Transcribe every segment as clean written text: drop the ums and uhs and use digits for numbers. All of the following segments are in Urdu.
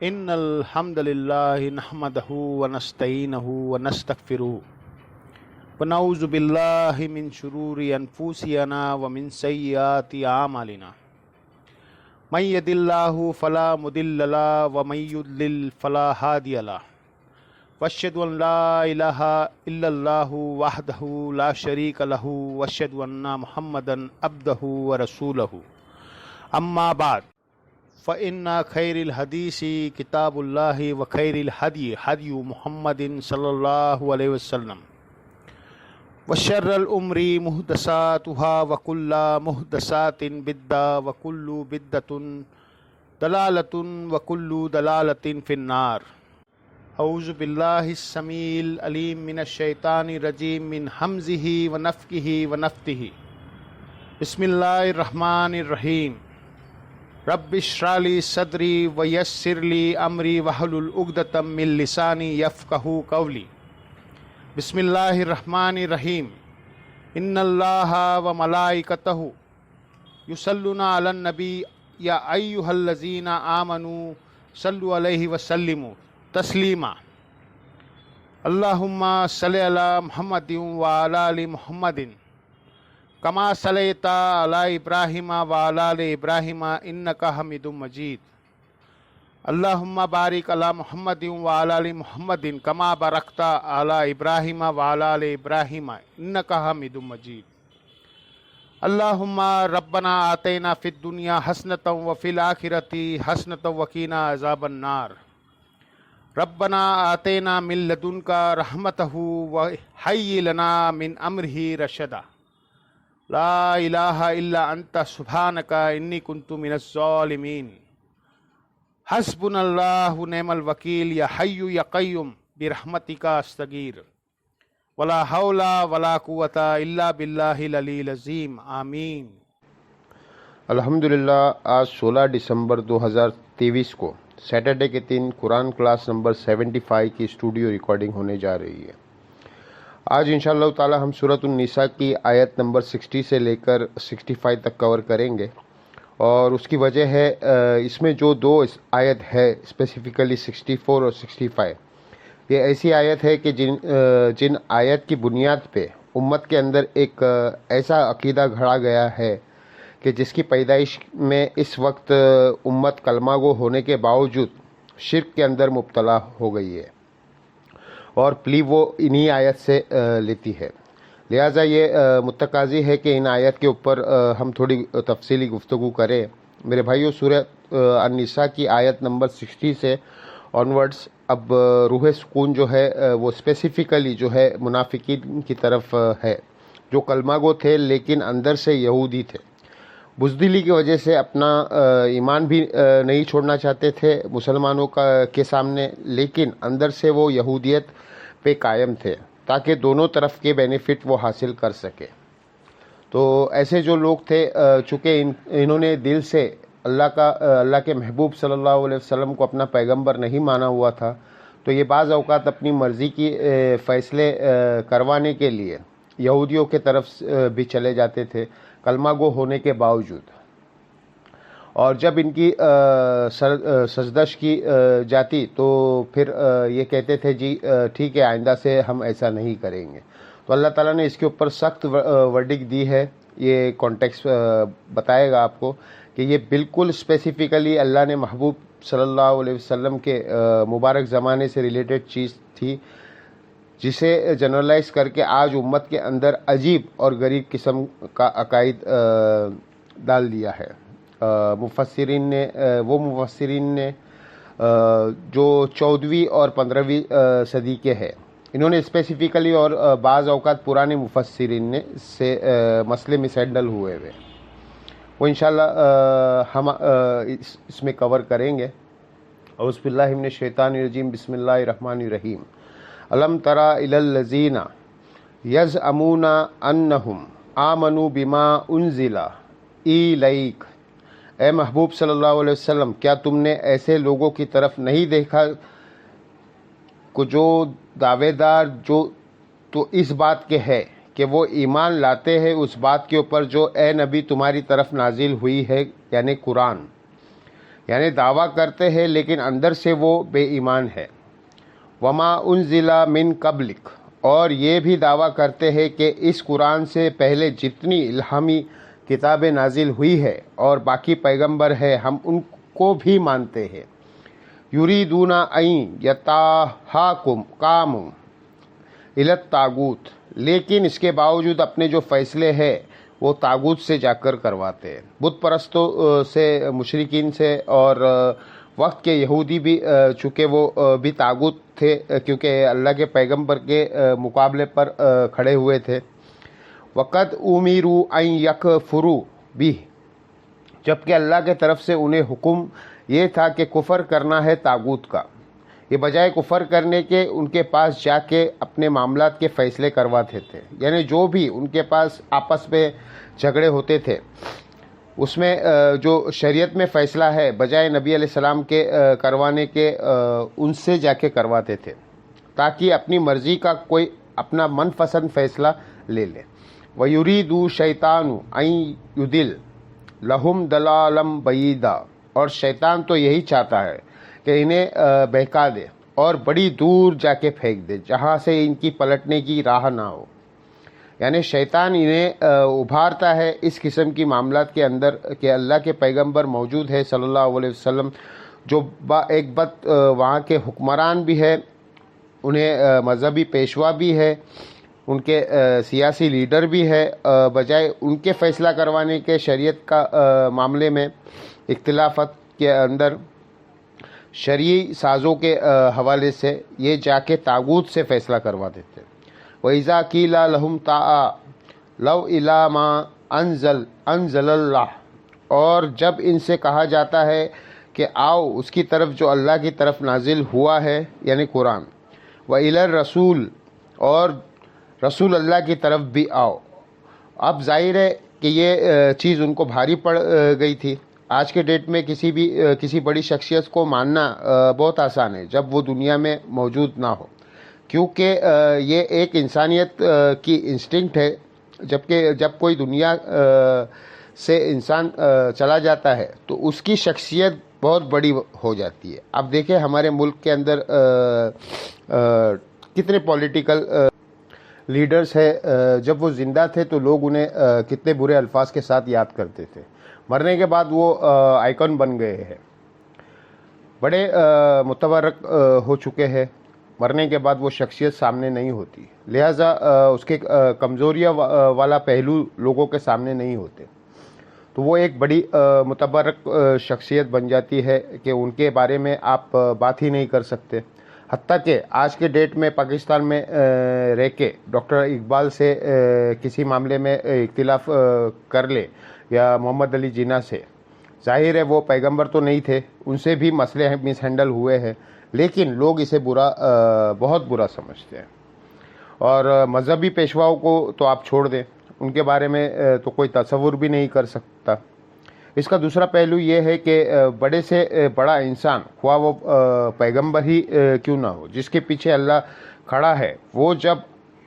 ان الحمد للہ نحمده ونستعینه ونستغفره ونعوذ باللہ من شرور انفسنا ومن سیئات اعمالنا من يهد الله فلا مضل له ومن يضلل فلا هادي له واشهد ان لا اله الا الله وحده لا شريك له واشهد ان محمدا عبده ورسوله اما بعد فإن خير الحديث كتاب الله وخير الهدي هدي محمد صلى الله عليه وسلم وشر الأمور محدثاتها وكل محدثات بدعة وكل بدعة ضلالة وكل ضلالة في النار. أعوذ بالله السميع العليم من الشيطان الرجيم من همزه ونفخه ونفثه. بسم الله الرحمن الرحيم. رب اشرح لي صدري ويسر لي امري واحلل عقدة من لساني يفقهوا قولي. بسم الله الرحمن الرحيم. ان الله وملائكته يصلون على النبي يا ايها الذين آمنوا صلوا عليه وسلموا تسليما. اللهم صل على محمد وعلى ال محمد کما صلیت علی ابراہیم وعلی آل ابراہیم انک حمید مجید. اللہم بارک علی محمد وعلی آل محمد کما بارکت علی ابراہیم وعلی آل ابراہیم انک حمید مجید. اللہم ربنا آتینا فی الدنیا حسنۃ وفی الآخرۃ حسنۃ وقنا عذاب النار. ربنا آتینا من لدنک رحمتہ وہیئ لنا من امرہ رشدا. لا الہ الا انت سبحانک انی کنت من الظالمین. حسبنا اللہ نعم الوکیل یا حی یا قیوم برحمتک استغیث ولا حول ولا قوۃ الا باللہ العلی العظیم. آمین. الحمدللہ آج 16 دسمبر 2023 کو سیٹرڈے کے دن قرآن کلاس نمبر 75 کی اسٹوڈیو ریکارڈنگ ہونے جا رہی ہے. آج انشاءاللہ تعالی ہم سورۃ النساء کی آیت نمبر 60 سے لے کر 65 تک کور کریں گے، اور اس کی وجہ ہے اس میں جو دو آیت ہے اسپیسیفکلی 64 اور 65، یہ ایسی آیت ہے کہ جن آیت کی بنیاد پہ امت کے اندر ایک ایسا عقیدہ گھڑا گیا ہے کہ جس کی پیدائش میں اس وقت امت کلمہ گو ہونے کے باوجود شرک کے اندر مبتلا ہو گئی ہے، اور پلی وہ انہی آیت سے لیتی ہے. لہٰذا یہ متقاضی ہے کہ ان آیت کے اوپر ہم تھوڑی تفصیلی گفتگو کریں. میرے بھائیو، سورہ النساء کی آیت نمبر 60 سے آنورڈز اب روح سکون جو ہے وہ اسپیسیفکلی جو ہے منافقین کی طرف ہے، جو کلمہ گو تھے لیکن اندر سے یہودی تھے. بزدلی کی وجہ سے اپنا ایمان بھی نہیں چھوڑنا چاہتے تھے مسلمانوں کے سامنے، لیکن اندر سے وہ یہودیت پہ قائم تھے تاکہ دونوں طرف کے بینیفٹ وہ حاصل کر سکے. تو ایسے جو لوگ تھے، چونکہ انہوں نے دل سے اللہ کے محبوب صلی اللہ علیہ وسلم کو اپنا پیغمبر نہیں مانا ہوا تھا، تو یہ بعض اوقات اپنی مرضی کی فیصلے کروانے کے لیے یہودیوں کے طرف بھی چلے جاتے تھے کلمہ گو ہونے کے باوجود. اور جب ان کی سرزنش کی جاتی تو پھر یہ کہتے تھے جی ٹھیک ہے، آئندہ سے ہم ایسا نہیں کریں گے. تو اللہ تعالیٰ نے اس کے اوپر سخت ورڈک دی ہے. یہ کانٹیکس بتائے گا آپ کو کہ یہ بالکل اسپیسیفکلی اللہ نے محبوب صلی اللہ علیہ وسلم کے مبارک زمانے سے ریلیٹڈ چیز تھی، جسے جنرلائز کر کے آج امت کے اندر عجیب اور غریب قسم کا عقائد ڈال دیا ہے. مفسرین نے جو 14ویں اور 15ویں صدی کے ہیں، انہوں نے اسپیسیفکلی اور بعض اوقات پرانے مفسرین نے سے مسئلے مس ہینڈل ہوئے ہوئے، وہ انشاءاللہ ہم اس میں کور کریں گے. اعوذ باللہ من الشیطان الرجیم. بسم اللہ الرحمن الرحیم. الم تری الی الذین یزعمون انہم آمنوا بما انزل الیک. اے محبوب صلی اللہ علیہ وسلم، کیا تم نے ایسے لوگوں کی طرف نہیں دیکھا کہ جو دعوے دار جو تو اس بات کے ہے کہ وہ ایمان لاتے ہیں اس بات کے اوپر جو اے نبی تمہاری طرف نازل ہوئی ہے، یعنی قرآن. یعنی دعویٰ کرتے ہیں لیکن اندر سے وہ بے ایمان ہے۔ وما انزل من قبلک، اور یہ بھی دعویٰ کرتے ہیں کہ اس قرآن سے پہلے جتنی الہامی کتابیں نازل ہوئی ہے اور باقی پیغمبر ہے ہم ان کو بھی مانتے ہیں۔ یریدون ان یتحاکموا الی الطاغوت، لیکن اس کے باوجود اپنے جو فیصلے ہیں وہ طاغوت سے جا کر کرواتے ہیں، بت پرستوں سے، مشرکین سے، اور وقت کے یہودی بھی، چونکہ وہ بھی طاغوت تھے کیونکہ اللہ کے پیغمبر کے مقابلے پر کھڑے ہوئے تھے۔ وقد امروا ان یکفروا بہ، جبکہ اللہ کے طرف سے انہیں حکم یہ تھا کہ کفر کرنا ہے طاغوت کا، یہ بجائے کفر کرنے کے ان کے پاس جا کے اپنے معاملات کے فیصلے کرواتے تھے۔ یعنی جو بھی ان کے پاس آپس میں جھگڑے ہوتے تھے اس میں جو شریعت میں فیصلہ ہے بجائے نبی علیہ السلام کے کروانے کے ان سے جا کے کرواتے تھے تاکہ اپنی مرضی کا کوئی اپنا من پسند فیصلہ لے لے۔ وَيُرِيدُ شَيْطَانُ أَن يُضِلَّ لَهُمْ ضَلَالًا بَعِيدًا، اور شیطان تو یہی چاہتا ہے کہ انہیں بہکا دے اور بڑی دور جا کے پھینک دے جہاں سے ان کی پلٹنے کی راہ نہ ہو۔ یعنی شیطان انہیں ابھارتا ہے اس قسم کی معاملات کے اندر کہ اللہ کے پیغمبر موجود ہے صلی اللہ علیہ وسلم، جو ایک بات وہاں کے حکمران بھی ہے، انہیں مذہبی پیشوا بھی ہے، ان کے سیاسی لیڈر بھی ہے، بجائے ان کے فیصلہ کروانے کے شریعت کا معاملے میں اختلافات کے اندر شرعی سازوں کے حوالے سے یہ جا کے طاغوت سے فیصلہ کروا دیتے۔ وَإِذَا قِيلَ لَهُمْ تَعَالَوْا إِلَىٰ مَا أَنزَلَ اللَّهُ، اور جب ان سے کہا جاتا ہے کہ آؤ اس کی طرف جو اللہ کی طرف نازل ہوا ہے یعنی قرآن، وَإِلَى الرَّسُولِ، اور رسول اللہ کی طرف بھی آؤ۔ اب ظاہر ہے کہ یہ چیز ان کو بھاری پڑ گئی تھی۔ آج کے ڈیٹ میں کسی بڑی شخصیت کو ماننا بہت آسان ہے جب وہ دنیا میں موجود نہ ہو، کیونکہ یہ ایک انسانیت کی انسٹنکٹ ہے، جبکہ جب کوئی دنیا سے انسان چلا جاتا ہے تو اس کی شخصیت بہت بڑی ہو جاتی ہے۔ اب دیکھیں ہمارے ملک کے اندر کتنے پولیٹیکل لیڈرز ہیں، جب وہ زندہ تھے تو لوگ انہیں کتنے برے الفاظ کے ساتھ یاد کرتے تھے، مرنے کے بعد وہ آئیکن بن گئے ہیں، بڑے متبرک ہو چکے ہیں، مرنے کے بعد وہ شخصیت سامنے نہیں ہوتی، لہٰذا اس کے کمزوریاں والا پہلو لوگوں کے سامنے نہیں ہوتے، تو وہ ایک بڑی متبرک شخصیت بن جاتی ہے کہ ان کے بارے میں آپ بات ہی نہیں کر سکتے۔ حتیٰ کہ آج کے ڈیٹ میں پاکستان میں رہ کے ڈاکٹر اقبال سے کسی معاملے میں اختلاف کر لے یا محمد علی جناح سے، ظاہر ہے وہ پیغمبر تو نہیں تھے، ان سے بھی مسئلے مس ہینڈل ہوئے ہیں، لیکن لوگ اسے بہت برا سمجھتے ہیں۔ اور مذہبی پیشواؤں کو تو آپ چھوڑ دیں، ان کے بارے میں تو کوئی تصور بھی نہیں کر سکتا۔ اس کا دوسرا پہلو یہ ہے کہ بڑے سے بڑا انسان، خواہ وہ پیغمبر ہی کیوں نہ ہو، جس کے پیچھے اللہ کھڑا ہے، وہ جب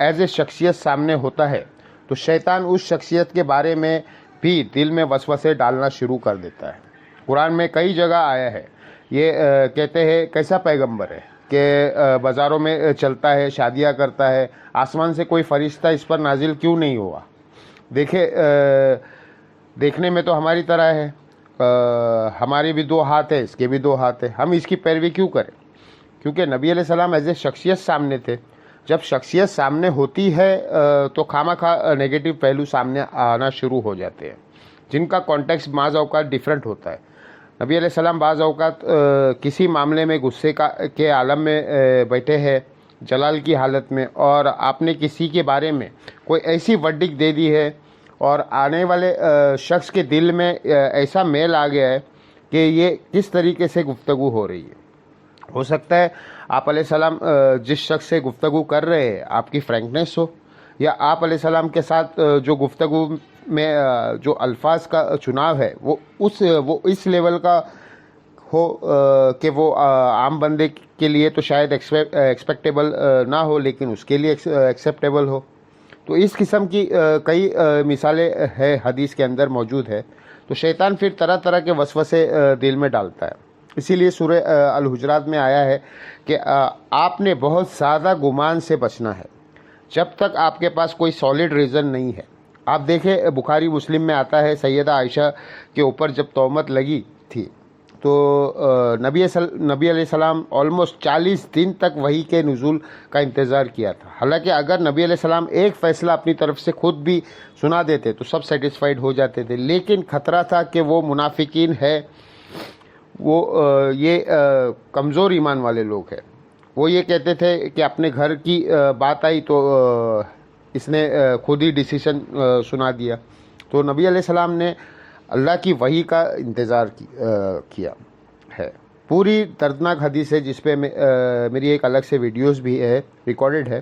ایز اے شخصیت سامنے ہوتا ہے تو شیطان اس شخصیت کے بارے میں بھی دل میں وسوسے ڈالنا شروع کر دیتا ہے۔ قرآن میں کئی جگہ آیا ہے، یہ کہتے ہیں کیسا پیغمبر ہے کہ بازاروں میں چلتا ہے، شادیاں کرتا ہے، آسمان سے کوئی فرشتہ اس پر نازل کیوں نہیں ہوا؟ دیکھنے میں تو ہماری طرح ہے، ہمارے بھی دو ہاتھ ہیں، اس کے بھی دو ہاتھ ہیں، ہم اس کی پیروی کیوں کریں؟ کیونکہ نبی علیہ السلام ایز اے شخصیت سامنے تھے۔ جب شخصیت سامنے ہوتی ہے تو خواہ نیگیٹو پہلو سامنے آنا شروع ہو جاتے ہیں، جن کا کانٹیکسٹ بعض اوقات ڈیفرنٹ ہوتا ہے۔ نبی علیہ السلام بعض اوقات کسی معاملے میں غصے کے عالم میں بیٹھے ہیں، جلال کی حالت میں، اور آپ نے کسی کے بارے میں کوئی ایسی ورڈکٹ دے دی ہے اور آنے والے شخص کے دل میں ایسا میل آ گیا ہے کہ یہ کس طریقے سے گفتگو ہو رہی ہے۔ ہو سکتا ہے آپ علیہ السلام جس شخص سے گفتگو کر رہے ہیں آپ کی فرینکنیس ہو، یا آپ علیہ السلام کے ساتھ جو گفتگو میں جو الفاظ کا چناؤ ہے وہ اس لیول کا ہو کہ وہ عام بندے کے لیے تو شاید ایکسپیکٹیبل نہ ہو، لیکن اس کے لیے ایکسیپٹیبل ہو۔ تو اس قسم کی کئی مثالیں ہے حدیث کے اندر موجود ہے۔ تو شیطان پھر طرح طرح کے وسوسے دل میں ڈالتا ہے. اسی لیے سورہ الحجرات میں آیا ہے کہ آپ نے بہت زیادہ گمان سے بچنا ہے جب تک آپ کے پاس کوئی سالڈ ریزن نہیں ہے. آپ دیکھیں بخاری مسلم میں آتا ہے سیدہ عائشہ کے اوپر جب تہمت لگی تھی تو نبی علیہ السلام آلموسٹ 40 دن تک وحی کے نزول کا انتظار کیا تھا. حالانکہ اگر نبی علیہ السلام ایک فیصلہ اپنی طرف سے خود بھی سنا دیتے تو سب سیٹسفائیڈ ہو جاتے تھے، لیکن خطرہ تھا کہ وہ منافقین ہے، وہ یہ کمزور ایمان والے لوگ ہیں. وہ یہ کہتے تھے کہ اپنے گھر کی بات آئی تو اس نے خود ہی ڈیسیشن سنا دیا. تو نبی علیہ السلام نے اللہ کی وحی کا انتظار کیا ہے. پوری دردناک حدیث ہے جس پہ میری ایک الگ سے ویڈیوز بھی ہے، ریکارڈڈ ہے.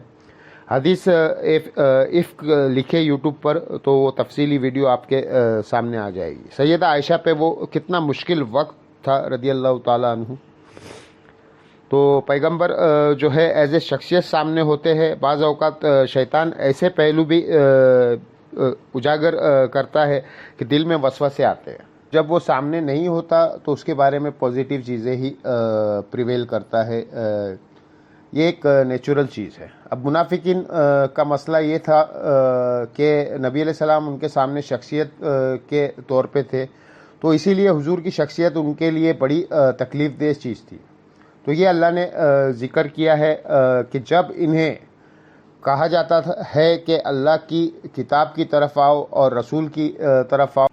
حدیث افک لکھے یوٹیوب پر تو وہ تفصیلی ویڈیو آپ کے سامنے آ جائے گی. سیدہ عائشہ پہ وہ کتنا مشکل وقت تھا رضی اللہ تعالیٰ عنہ. تو پیغمبر جو ہے ایز اے شخصیت سامنے ہوتے ہیں. بعض اوقات شیطان ایسے پہلو بھی اجاگر کرتا ہے کہ دل میں وسوسے آتے ہیں. جب وہ سامنے نہیں ہوتا تو اس کے بارے میں پازیٹیو چیزیں ہی پریویل کرتا ہے. یہ ایک نیچرل چیز ہے. اب منافقین کا مسئلہ یہ تھا کہ نبی علیہ السلام ان کے سامنے شخصیت کے طور پہ تھے، تو اسی لیے حضور کی شخصیت ان کے لیے بڑی تکلیف دہ چیز تھی. تو یہ اللہ نے ذکر کیا ہے کہ جب انہیں کہا جاتا ہے کہ اللہ کی کتاب کی طرف آؤ اور رسول کی طرف آؤ،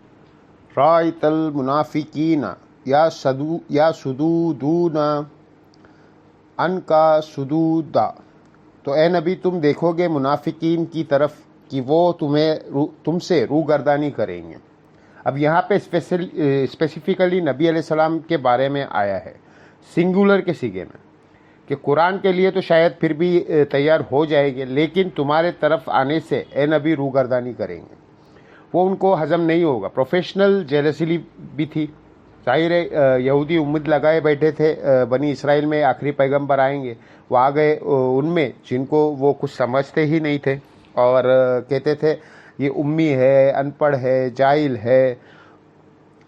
رأیت المنافقین یا صدودون عنک صدودا، تو اے نبی تم دیکھو گے منافقین کی طرف کہ وہ تم سے روگردانی کریں گے. اب یہاں پہ اسپیسیفکلی نبی علیہ السلام کے بارے میں آیا ہے سنگولر کے سیگے میں کہ قرآن کے لیے تو شاید پھر بھی تیار ہو جائے گے، لیکن تمہارے طرف آنے سے اے نبی روگردانی کریں گے. وہ ان کو ہضم نہیں ہوگا. پروفیشنل جیلسی بھی تھی. ظاہر ہے یہودی امید لگائے بیٹھے تھے بنی اسرائیل میں آخری پیغمبر آئیں گے. وہ آ گئے ان میں جن کو وہ کچھ سمجھتے ہی نہیں تھے اور کہتے تھے یہ امی ہے، ان پڑھ ہے، جاہل ہے،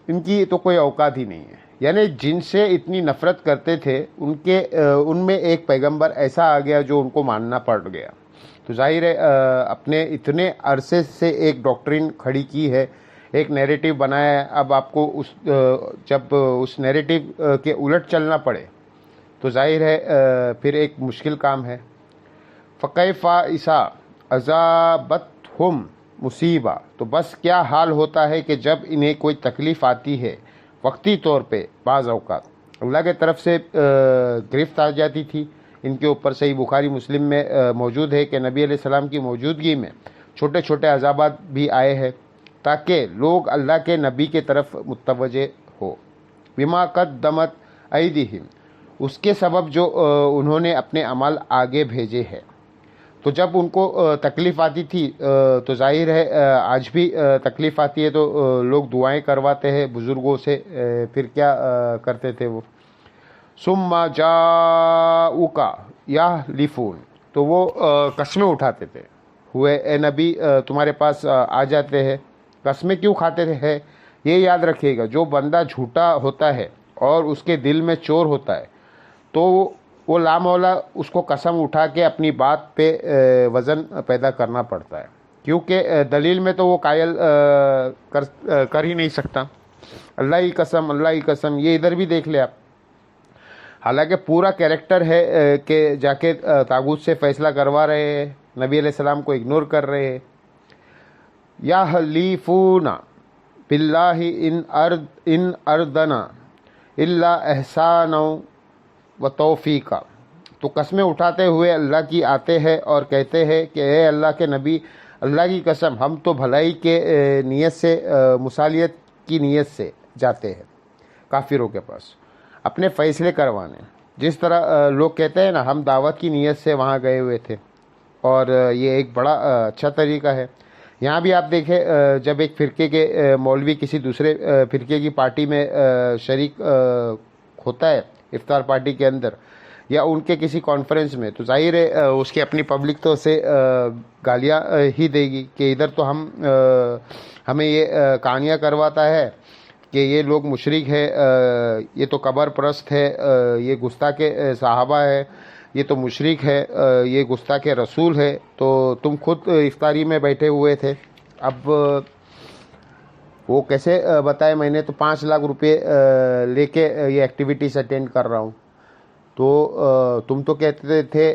ان کی تو کوئی اوقات ہی نہیں ہے. یعنی جن سے اتنی نفرت کرتے تھے ان میں ایک پیغمبر ایسا آ گیا جو ان کو ماننا پڑ گیا. تو ظاہر ہے اپنے اتنے عرصے سے ایک ڈاکٹرین کھڑی کی ہے، ایک نیریٹو بنایا ہے. اب آپ کو جب اس نیریٹو کے الٹ چلنا پڑے تو ظاہر ہے پھر ایک مشکل کام ہے. فکیف اذا اصابتہم مصیبہ، تو بس کیا حال ہوتا ہے کہ جب انہیں کوئی تکلیف آتی ہے وقتی طور پہ، بعض اوقات اللہ کے طرف سے گرفت آ جاتی تھی ان کے اوپر. صحیح بخاری مسلم میں موجود ہے کہ نبی علیہ السلام کی موجودگی میں چھوٹے چھوٹے عذابات بھی آئے ہیں تاکہ لوگ اللہ کے نبی کے طرف متوجہ ہو. بما قدمت ایدیہم، اس کے سبب جو انہوں نے اپنے عمل آگے بھیجے ہیں. تو جب ان کو تکلیف آتی تھی تو ظاہر ہے آج بھی تکلیف آتی ہے تو لوگ دعائیں کرواتے ہیں بزرگوں سے. پھر کیا کرتے تھے وہ؟ ثم جاؤک یحلفون، تو وہ قسمیں اٹھاتے تھے ہوئے اے نبی تمہارے پاس آ جاتے ہیں. قسمیں کیوں کھاتے تھے؟ یہ یاد رکھیے گا جو بندہ جھوٹا ہوتا ہے اور اس کے دل میں چور ہوتا ہے تو وہ لامولا اس کو قسم اٹھا کے اپنی بات پہ وزن پیدا کرنا پڑتا ہے، کیونکہ دلیل میں تو وہ قائل کر ہی نہیں سکتا. اللہ ہی قسم، اللہ ہی قسم، یہ ادھر بھی دیکھ لے آپ. حالانکہ پورا کیریکٹر ہے کہ جا کے طاغوت سے فیصلہ کروا رہے ہیں، نبی علیہ السلام کو اگنور کر رہے ہیں. یحلفون باللہ ان اردنا الا احسانا و توفیقا، تو قسمیں اٹھاتے ہوئے اللہ کی آتے ہیں اور کہتے ہیں کہ اے اللہ کے نبی، اللہ کی قسم ہم تو بھلائی کے نیت سے، مصالحت کی نیت سے جاتے ہیں کافروں کے پاس اپنے فیصلے کروانے. جس طرح لوگ کہتے ہیں نا ہم دعوت کی نیت سے وہاں گئے ہوئے تھے، اور یہ ایک بڑا اچھا طریقہ ہے. یہاں بھی آپ دیکھیں جب ایک فرقے کے مولوی کسی دوسرے فرقے کی پارٹی میں شریک ہوتا ہے افطار پارٹی کے اندر، یا ان کے کسی کانفرنس میں، تو ظاہر ہے اس کی اپنی پبلک تو اسے گالیاں ہی دے گی کہ ادھر تو ہمیں یہ کہانیاں کرواتا ہے کہ یہ لوگ مشرک ہے، یہ تو قبر پرست ہے، یہ گستاخ صحابہ ہے، یہ تو مشرک ہے، یہ گستاخ رسول ہے، تو تم خود افطاری میں بیٹھے ہوئے تھے۔ اب وہ کیسے بتائے؟ میں نے تو 5 لاکھ روپے لے کے یہ ایکٹیویٹیز اٹینڈ کر رہا ہوں، تو تم تو کہتے تھے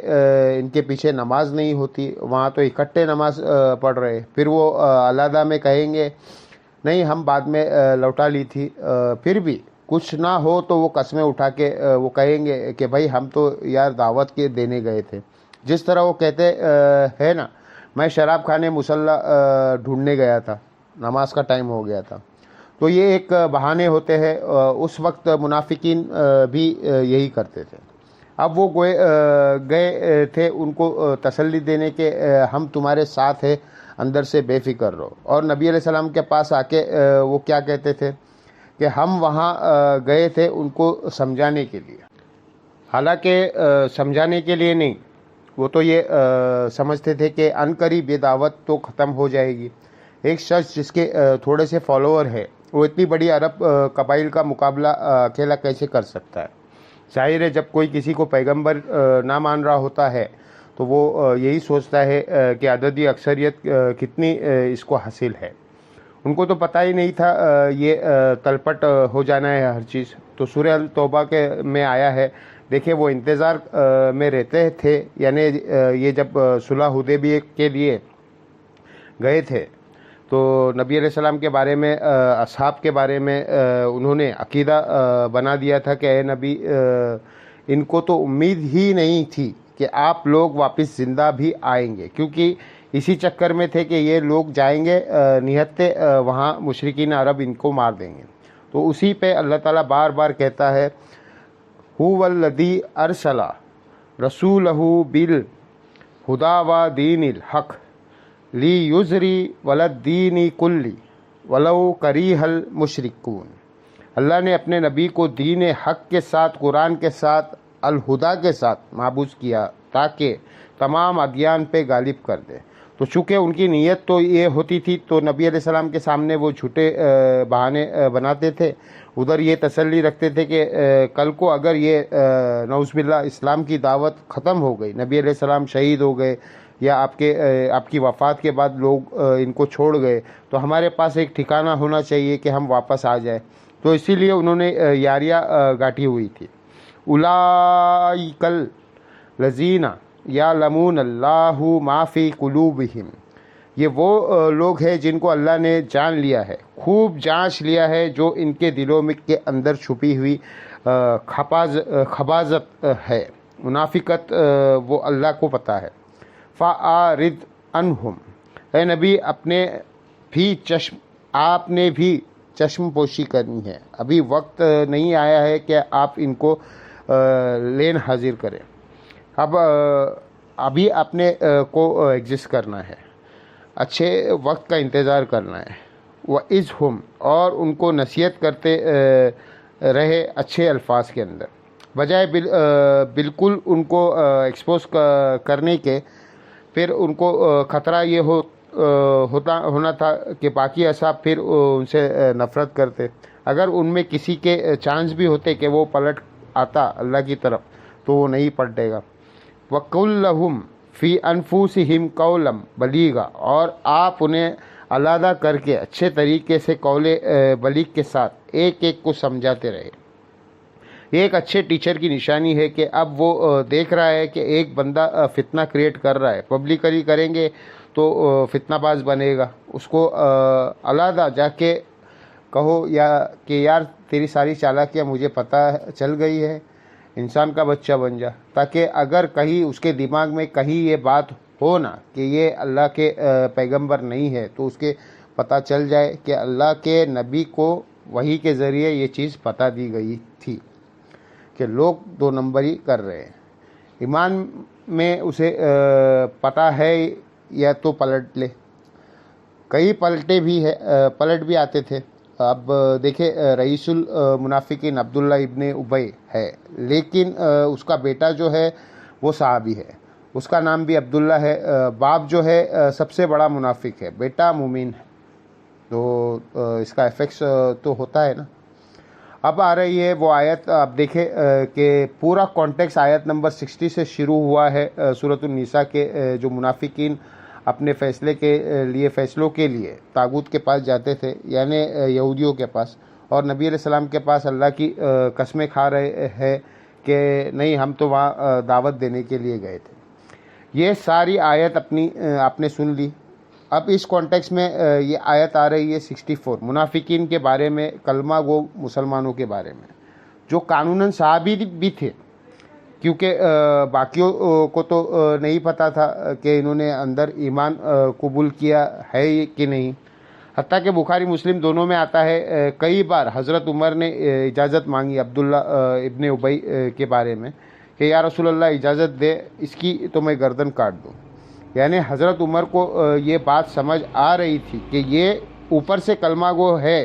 ان کے پیچھے نماز نہیں ہوتی، وہاں تو اکٹھے نماز پڑھ رہے، پھر وہ علیحدہ میں کہیں گے نہیں ہم بعد میں لوٹا لی تھی، پھر بھی کچھ نہ ہو تو وہ قسمیں اٹھا کے وہ کہیں گے کہ بھائی ہم تو یار دعوت کے دینے گئے تھے۔ جس طرح وہ کہتے ہے نا، میں شراب کھانے مصلی ڈھونڈنے گیا تھا، نماز کا ٹائم ہو گیا تھا، تو یہ ایک بہانے ہوتے ہیں۔ اس وقت منافقین بھی یہی کرتے تھے۔ اب وہ گئے تھے ان کو تسلی دینے کے ہم تمہارے ساتھ ہیں، اندر سے بے فکر رہو، اور نبی علیہ السلام کے پاس آ کے وہ کیا کہتے تھے کہ ہم وہاں گئے تھے ان کو سمجھانے کے لیے، حالانکہ سمجھانے کے لیے نہیں، وہ تو یہ سمجھتے تھے کہ عنقریب یہ دعوت تو ختم ہو جائے گی۔ ایک شخص جس کے تھوڑے سے فالوور ہے، وہ اتنی بڑی عرب قبائل کا مقابلہ اکیلا کیسے کر سکتا ہے؟ ظاہر ہے جب کوئی کسی کو پیغمبر نہ مان رہا ہوتا ہے تو وہ یہی سوچتا ہے کہ عددی اکثریت کتنی اس کو حاصل ہے۔ ان کو تو پتہ ہی نہیں تھا یہ تلپٹ ہو جانا ہے ہر چیز۔ تو سورہ التوبہ میں آیا ہے، دیکھیں وہ انتظار میں رہتے تھے، یعنی یہ جب صلح حدیبیہ کے لیے گئے تھے تو نبی علیہ السلام کے بارے میں، اصحاب کے بارے میں انہوں نے عقیدہ بنا دیا تھا کہ اے نبی، ان کو تو امید ہی نہیں تھی کہ آپ لوگ واپس زندہ بھی آئیں گے، کیونکہ اسی چکر میں تھے کہ یہ لوگ جائیں گے نہتے وہاں مشرکین عرب ان کو مار دیں گے۔ تو اسی پہ اللہ تعالیٰ بار بار کہتا ہے هو الذی ارسل رسولہ بالہدی و دین الحق لیظہرہ علی الدین کلہ ولو کریہ المشرکون۔ اللہ نے اپنے نبی کو دین حق کے ساتھ، قرآن کے ساتھ، الہدا کے ساتھ معبوس کیا تاکہ تمام ادیان پہ غالب کر دے۔ تو چونکہ ان کی نیت تو یہ ہوتی تھی تو نبی علیہ السلام کے سامنے وہ جھوٹے بہانے بناتے تھے، ادھر یہ تسلی رکھتے تھے کہ کل کو اگر یہ نعوذ باللہ اسلام کی دعوت ختم ہو گئی، نبی علیہ السلام شہید ہو گئے یا آپ کی وفات کے بعد لوگ ان کو چھوڑ گئے، تو ہمارے پاس ایک ٹھکانہ ہونا چاہیے کہ ہم واپس آ جائیں۔ تو اسی لیے انہوں نے یاریاں گاٹھی ہوئی تھی۔ اولئک الذین یعلمون اللہ ما فی قلوبہم، یہ وہ لوگ ہیں جن کو اللہ نے جان لیا ہے، خوب جانچ لیا ہے جو ان کے دلوں میں کے اندر چھپی ہوئی خباثت ہے، منافقت، وہ اللہ کو پتہ ہے۔ فَأَعْرِضْ عَنْهُمْ، اے نبی آپ نے بھی چشم پوشی کرنی ہے، ابھی وقت نہیں آیا ہے کہ آپ ان کو لین حاضر کریں، ابھی اپنے کو ایگزسٹ کرنا ہے، اچھے وقت کا انتظار کرنا ہے۔ وَإِذْهُمْ، اور ان کو نصیحت کرتے رہے اچھے الفاظ کے اندر، بجائے بالکل ان کو ایکسپوز کرنے کے۔ پھر ان کو خطرہ یہ ہونا تھا کہ باقی اصحاب پھر ان سے نفرت کرتے، اگر ان میں کسی کے چانس بھی ہوتے کہ وہ پلٹ آتا اللہ کی طرف تو وہ نہیں پلٹے گا۔ وَقُلْ لَهُمْ فِي أَنفُسِهِمْ قَوْلًا بَلِيغًا، اور آپ انہیں علیحدہ کر کے اچھے طریقے سے قول بلیغ کے ساتھ ایک ایک کو سمجھاتے رہے۔ یہ ایک اچھے ٹیچر کی نشانی ہے کہ اب وہ دیکھ رہا ہے کہ ایک بندہ فتنہ کریٹ کر رہا ہے، پبلکلی کریں گے تو فتنہ باز بنے گا، اس کو علیحدہ جا کے کہو یا کہ یار تیری ساری چالاکیاں مجھے پتہ چل گئی ہے، انسان کا بچہ بن جا، تاکہ اگر کہیں اس کے دماغ میں کہیں یہ بات ہو نا کہ یہ اللہ کے پیغمبر نہیں ہے تو اس کے پتہ چل جائے کہ اللہ کے نبی کو وحی کے ذریعے یہ چیز بتا دی گئی تھی کہ لوگ 2 نمبری کر رہے ہیں۔ ایمان میں اسے پتہ ہے یا تو پلٹ لے، کئی پلٹ بھی آتے تھے۔ اب دیکھیں رئیس المنافقین عبداللہ ابن ابی ہے، لیکن اس کا بیٹا جو ہے وہ صحابی ہے، اس کا نام بھی عبداللہ ہے، باپ جو ہے سب سے بڑا منافق ہے، بیٹا مومن ہے، تو اس کا ایفیکٹس تو ہوتا ہے نا۔ اب آ رہی ہے وہ آیت، آپ دیکھیں کہ پورا کانٹیکس آیت نمبر 60 سے شروع ہوا ہے سورۃ النساء کے، جو منافقین اپنے فیصلوں کے لیے طاغوت کے پاس جاتے تھے، یعنی یہودیوں کے پاس، اور نبی علیہ السلام کے پاس اللہ کی قسمیں کھا رہے ہیں کہ نہیں ہم تو وہاں دعوت دینے کے لیے گئے تھے۔ یہ ساری آیت آپ نے سن لی۔ اب اس کانٹیکس میں یہ آیت آ رہی ہے 64 منافقین کے بارے میں، کلمہ گو مسلمانوں کے بارے میں، جو قانوناً صحابی بھی تھے، کیونکہ باقیوں کو تو نہیں پتہ تھا کہ انہوں نے اندر ایمان قبول کیا ہے کہ نہیں، حتیٰ کہ بخاری مسلم دونوں میں آتا ہے کئی بار حضرت عمر نے اجازت مانگی عبداللہ ابن ابی کے بارے میں کہ یا رسول اللہ اجازت دے، اس کی تو میں گردن کاٹ دوں۔ یعنی حضرت عمر کو یہ بات سمجھ آ رہی تھی کہ یہ اوپر سے کلمہ گو ہے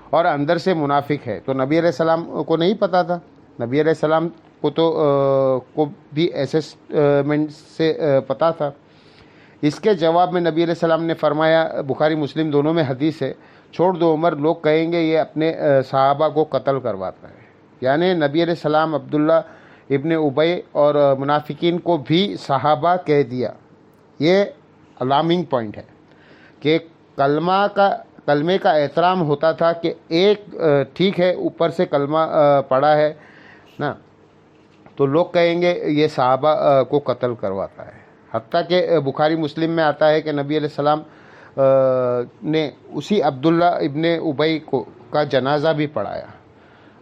اور اندر سے منافق ہے، تو نبی علیہ السلام کو نہیں پتہ تھا۔ نبی علیہ السلام کو بھی ایسسمنٹ سے پتہ تھا۔ اس کے جواب میں نبی علیہ السلام نے فرمایا، بخاری مسلم دونوں میں حدیث ہے، چھوڑ دو عمر، لوگ کہیں گے یہ اپنے صحابہ کو قتل کرواتا ہے۔ یعنی نبی علیہ السلام عبداللہ ابن ابی اور منافقین کو بھی صحابہ کہہ دیا۔ یہ الارمنگ پوائنٹ ہے کہ کلمے کا احترام ہوتا تھا کہ ایک ٹھیک ہے اوپر سے کلمہ پڑھا ہے نا، تو لوگ کہیں گے یہ صحابہ کو قتل کرواتا ہے۔ حتیٰ کہ بخاری مسلم میں آتا ہے کہ نبی علیہ السلام نے اسی عبداللہ ابن ابی کا جنازہ بھی پڑھایا،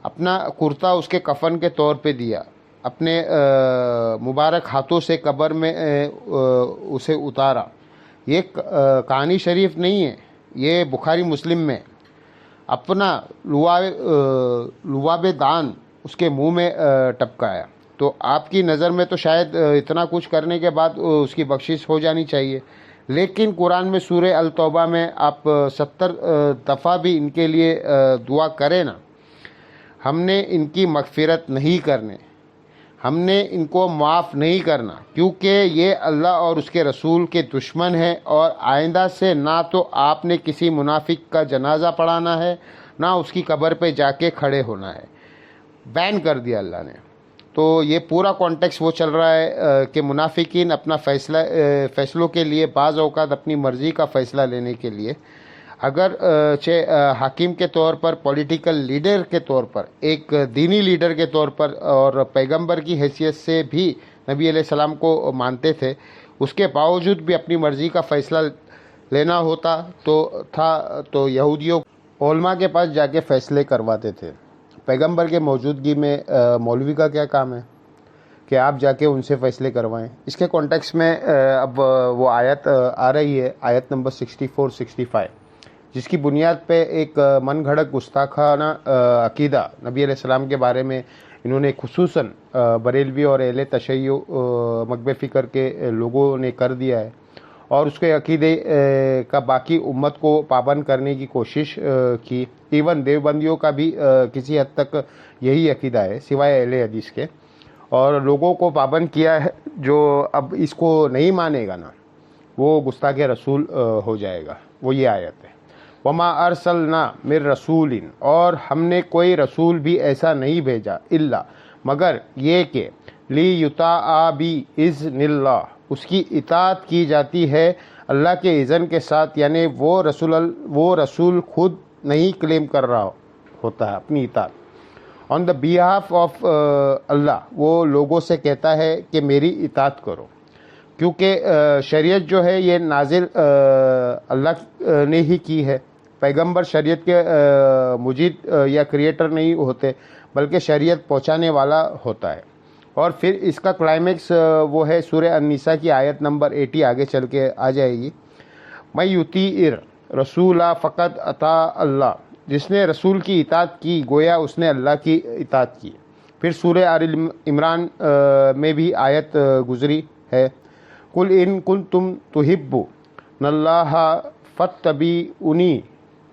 اپنا کرتا اس کے کفن کے طور پہ دیا، اپنے مبارک ہاتھوں سے قبر میں اسے اتارا۔ یہ کہانی شریف نہیں ہے، یہ بخاری مسلم میں، اپنا لعاب دان اس کے منہ میں ٹپکایا۔ تو آپ کی نظر میں تو شاید اتنا کچھ کرنے کے بعد اس کی بخشش ہو جانی چاہیے، لیکن قرآن میں سورہ التوبہ میں آپ 70 دفعہ بھی ان کے لیے دعا کریں نا، ہم نے ان کی مغفرت نہیں کرنے، ہم نے ان کو معاف نہیں کرنا، کیونکہ یہ اللہ اور اس کے رسول کے دشمن ہیں، اور آئندہ سے نہ تو آپ نے کسی منافق کا جنازہ پڑھانا ہے، نہ اس کی قبر پہ جا کے کھڑے ہونا ہے۔ بین کر دیا اللہ نے۔ تو یہ پورا کانٹیکس وہ چل رہا ہے کہ منافقین اپنا فیصلوں کے لیے بعض اوقات اپنی مرضی کا فیصلہ لینے کے لیے، اگر حاکم کے طور پر، پولیٹیکل لیڈر کے طور پر، ایک دینی لیڈر کے طور پر اور پیغمبر کی حیثیت سے بھی نبی علیہ السلام کو مانتے تھے، اس کے باوجود بھی اپنی مرضی کا فیصلہ لینا ہوتا تو یہودیوں علماء کے پاس جا کے فیصلے کرواتے تھے۔ پیغمبر کے موجودگی میں مولوی کا کیا کام ہے کہ آپ جا کے ان سے فیصلے کروائیں؟ اس کے کانٹیکس میں اب وہ آیت آ رہی ہے، آیت نمبر 64-65، جس کی بنیاد پہ ایک من گھڑت گستاخانہ عقیدہ نبی علیہ السلام کے بارے میں انہوں نے خصوصاً بریلوی اور اہل تشیع مکب فکر کے لوگوں نے کر دیا ہے، اور اس کے عقیدے کا باقی امت کو پابند کرنے کی کوشش کی۔ ایون دیوبندیوں کا بھی کسی حد تک یہی عقیدہ ہے سوائے اہل حدیث کے، اور لوگوں کو پابند کیا ہے۔ جو اب اس کو نہیں مانے گا نا، وہ گستاخ رسول ہو جائے گا۔ وہ یہ آیت ہے، وما ارسلنا من رسول، اور ہم نے کوئی رسول بھی ایسا نہیں بھیجا الا مگر یہ کہ لیطاع باذن اللہ، اس کی اطاعت کی جاتی ہے اللہ کے اذن کے ساتھ، یعنی وہ رسول خود نہیں کلیم کر رہا ہوتا ہے اپنی اطاعت، آن دا بیہاف آف اللہ، وہ لوگوں سے کہتا ہے کہ میری اطاعت کرو، کیونکہ شریعت جو ہے یہ نازل اللہ نے ہی کی ہے۔ پیغمبر شریعت کے مجید یا کریٹر نہیں ہوتے، بلکہ شریعت پہنچانے والا ہوتا ہے۔ اور پھر اس کا کلائمیکس وہ ہے سورہ النساء کی آیت نمبر 80، آگے چل کے آ جائے گی، میں یطیع رسول فقط اطاع اللہ، جس نے رسول کی اطاعت کی گویا اس نے اللہ کی اطاعت کی۔ پھر سورہ آل عمران میں بھی آیت گزری ہے، قل ان کنتم تحبون اللہ فاتبعونی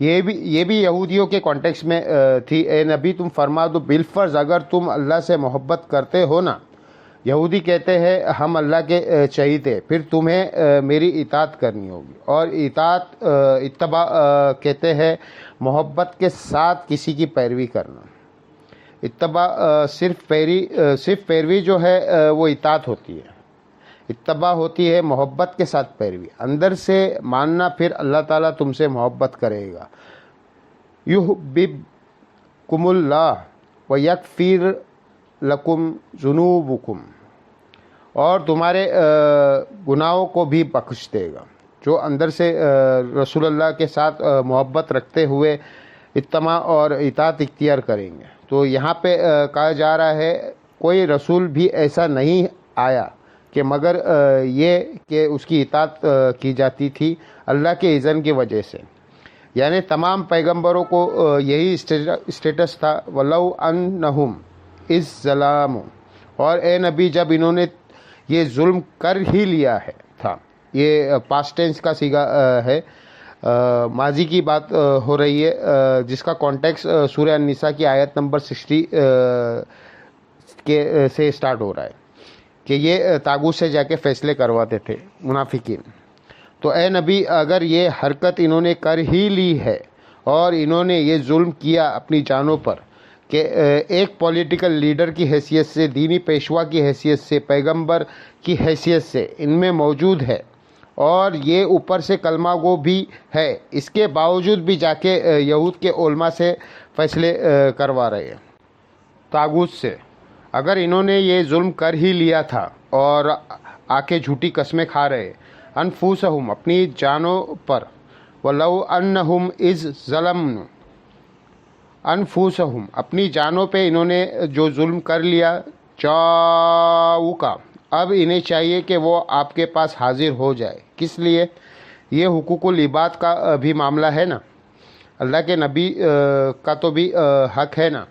یہ بھی یہودیوں کے کانٹیکس میں تھی. اے نبی تم فرما دو بالفرض اگر تم اللہ سے محبت کرتے ہو نا. یہودی کہتے ہیں ہم اللہ کے چہیتے, پھر تمہیں میری اطاعت کرنی ہوگی. اور اتباع کہتے ہیں محبت کے ساتھ کسی کی پیروی کرنا. اتباع صرف پیروی جو ہے وہ اطاعت ہوتی ہے. اتباع ہوتی ہے محبت کے ساتھ پیروی, اندر سے ماننا, پھر اللہ تعالیٰ تم سے محبت کرے گا. یحببکم اللہ ویغفر لکم ذنوبکم, اور تمہارے گناہوں کو بھی بخش دے گا. جو اندر سے رسول اللہ کے ساتھ محبت رکھتے ہوئے اتباع اور اطاعت اختیار کریں گے. تو یہاں پہ کہا جا رہا ہے کوئی رسول بھی ایسا نہیں آیا کہ مگر یہ کہ اس کی اطاعت کی جاتی تھی اللہ کے اذن کی وجہ سے. یعنی تمام پیغمبروں کو یہی اسٹیٹس تھا. وَلَوْ أَنَّهُمْ اِذْ ظَلَمُوا, اور اے نبی جب انہوں نے یہ ظلم کر ہی لیا تھا. یہ پاسٹ ٹینس کا صیغہ ہے, ماضی کی بات ہو رہی ہے, جس کا کانٹیکس سورہ النساء کی آیت نمبر 60 سے اسٹارٹ ہو رہا ہے کہ یہ طاغوت سے جا کے فیصلے کرواتے تھے منافقین. تو اے نبی اگر یہ حرکت انہوں نے کر ہی لی ہے اور انہوں نے یہ ظلم کیا اپنی جانوں پر کہ ایک پولیٹیکل لیڈر کی حیثیت سے, دینی پیشوا کی حیثیت سے, پیغمبر کی حیثیت سے ان میں موجود ہے, اور یہ اوپر سے کلمہ گو بھی ہے, اس کے باوجود بھی جا کے یہود کے علماء سے فیصلے کروا رہے ہیں طاغوت سے. اگر انہوں نے یہ ظلم کر ہی لیا تھا اور آ کے جھوٹی قسمیں کھا رہے انفسہم اپنی جانوں پر, وَلَوْ أَنَّهُمْ إِذْ ظَلَمُوا انفسہم اپنی جانوں پہ انہوں نے جو ظلم کر لیا, جاؤکا اب انہیں چاہیے کہ وہ آپ کے پاس حاضر ہو جائے. کس لیے؟ یہ حقوق العباد کا بھی معاملہ ہے نا, اللہ کے نبی کا تو بھی حق ہے نا.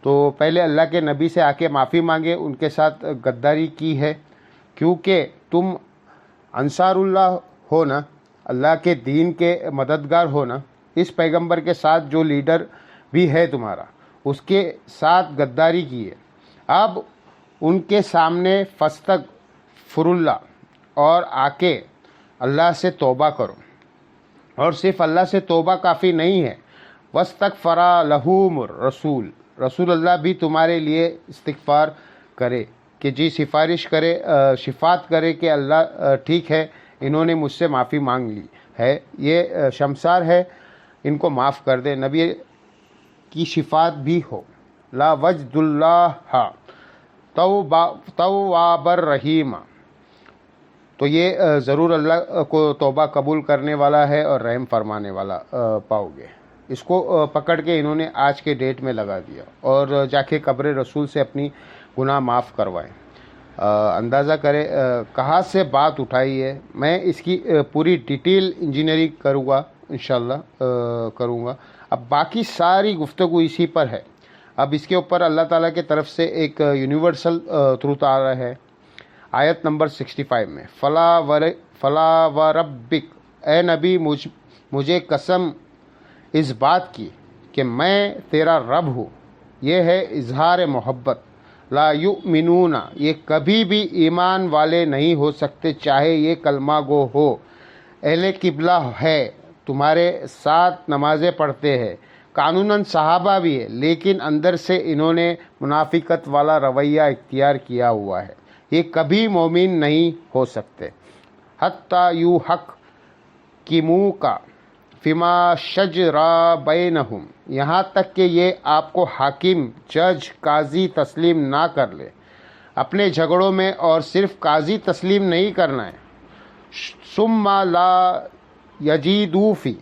تو پہلے اللہ کے نبی سے آ کے معافی مانگے, ان کے ساتھ غداری کی ہے, کیونکہ تم انصار اللہ ہو نا, اللہ کے دین کے مددگار ہو نا. اس پیغمبر کے ساتھ جو لیڈر بھی ہے تمہارا, اس کے ساتھ غداری کی ہے. اب ان کے سامنے فاستغفر اللہ, اور آ کے اللہ سے توبہ کرو. اور صرف اللہ سے توبہ کافی نہیں ہے, واستغفر لہم الرسول, رسول اللہ بھی تمہارے لیے استغفار کرے کہ جی سفارش کرے, شفاعت کرے کہ اللہ ٹھیک ہے انہوں نے مجھ سے معافی مانگ لی ہے, یہ شمسار ہے, ان کو معاف کر دے. نبی کی شفاعت بھی ہو. لا وجد اللہ تواب الرحیم, تو یہ ضرور اللہ کو توبہ قبول کرنے والا ہے اور رحم فرمانے والا پاؤ گے. اس کو پکڑ کے انہوں نے آج کے ڈیٹ میں لگا دیا اور جا کے قبر رسول سے اپنی گناہ معاف کروائیں. اندازہ کرے کہاں سے بات اٹھائی ہے. میں اس کی پوری ڈیٹیل انجینئرنگ کروں گا انشاءاللہ کروں گا. اب باقی ساری گفتگو اسی پر ہے. اب اس کے اوپر اللہ تعالیٰ کی طرف سے ایک یونیورسل ٹروت آ رہا ہے آیت نمبر 65 میں, فلا وربک, اے نبی مجھے قسم اس بات کی کہ میں تیرا رب ہوں. یہ ہے اظہار محبت. لا یؤمنون, یہ کبھی بھی ایمان والے نہیں ہو سکتے چاہے یہ کلمہ گو ہو, اہل قبلہ ہے, تمہارے ساتھ نمازیں پڑھتے ہیں, قانوناً صحابہ بھی ہے, لیکن اندر سے انہوں نے منافقت والا رویہ اختیار کیا ہوا ہے. یہ کبھی مومن نہیں ہو سکتے. حتیٰ یحق کی منہ کا فیما شجرا بینہم, یہاں تک کہ یہ آپ کو حاکم, جج, قاضی تسلیم نہ کر لے اپنے جھگڑوں میں. اور صرف قاضی تسلیم نہیں کرنا ہے, ثم لا یجیدوا فی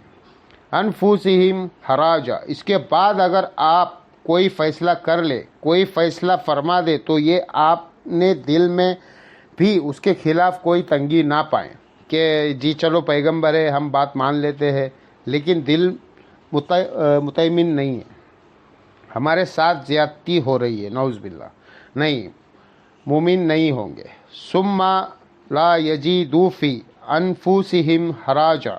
انفسہم حراجا, اس کے بعد اگر آپ کوئی فیصلہ کر لے, کوئی فیصلہ فرما دے, تو یہ آپ نے دل میں بھی اس کے خلاف کوئی تنگی نہ پائیں کہ جی چلو پیغمبر ہے ہم بات مان لیتے ہیں, لیکن دل مطمئن نہیں ہے, ہمارے ساتھ زیادتی ہو رہی ہے, نعوذ باللہ, نہیں مومن نہیں ہوں گے. ثم لا یجیدوا فی انفسہم حراجا,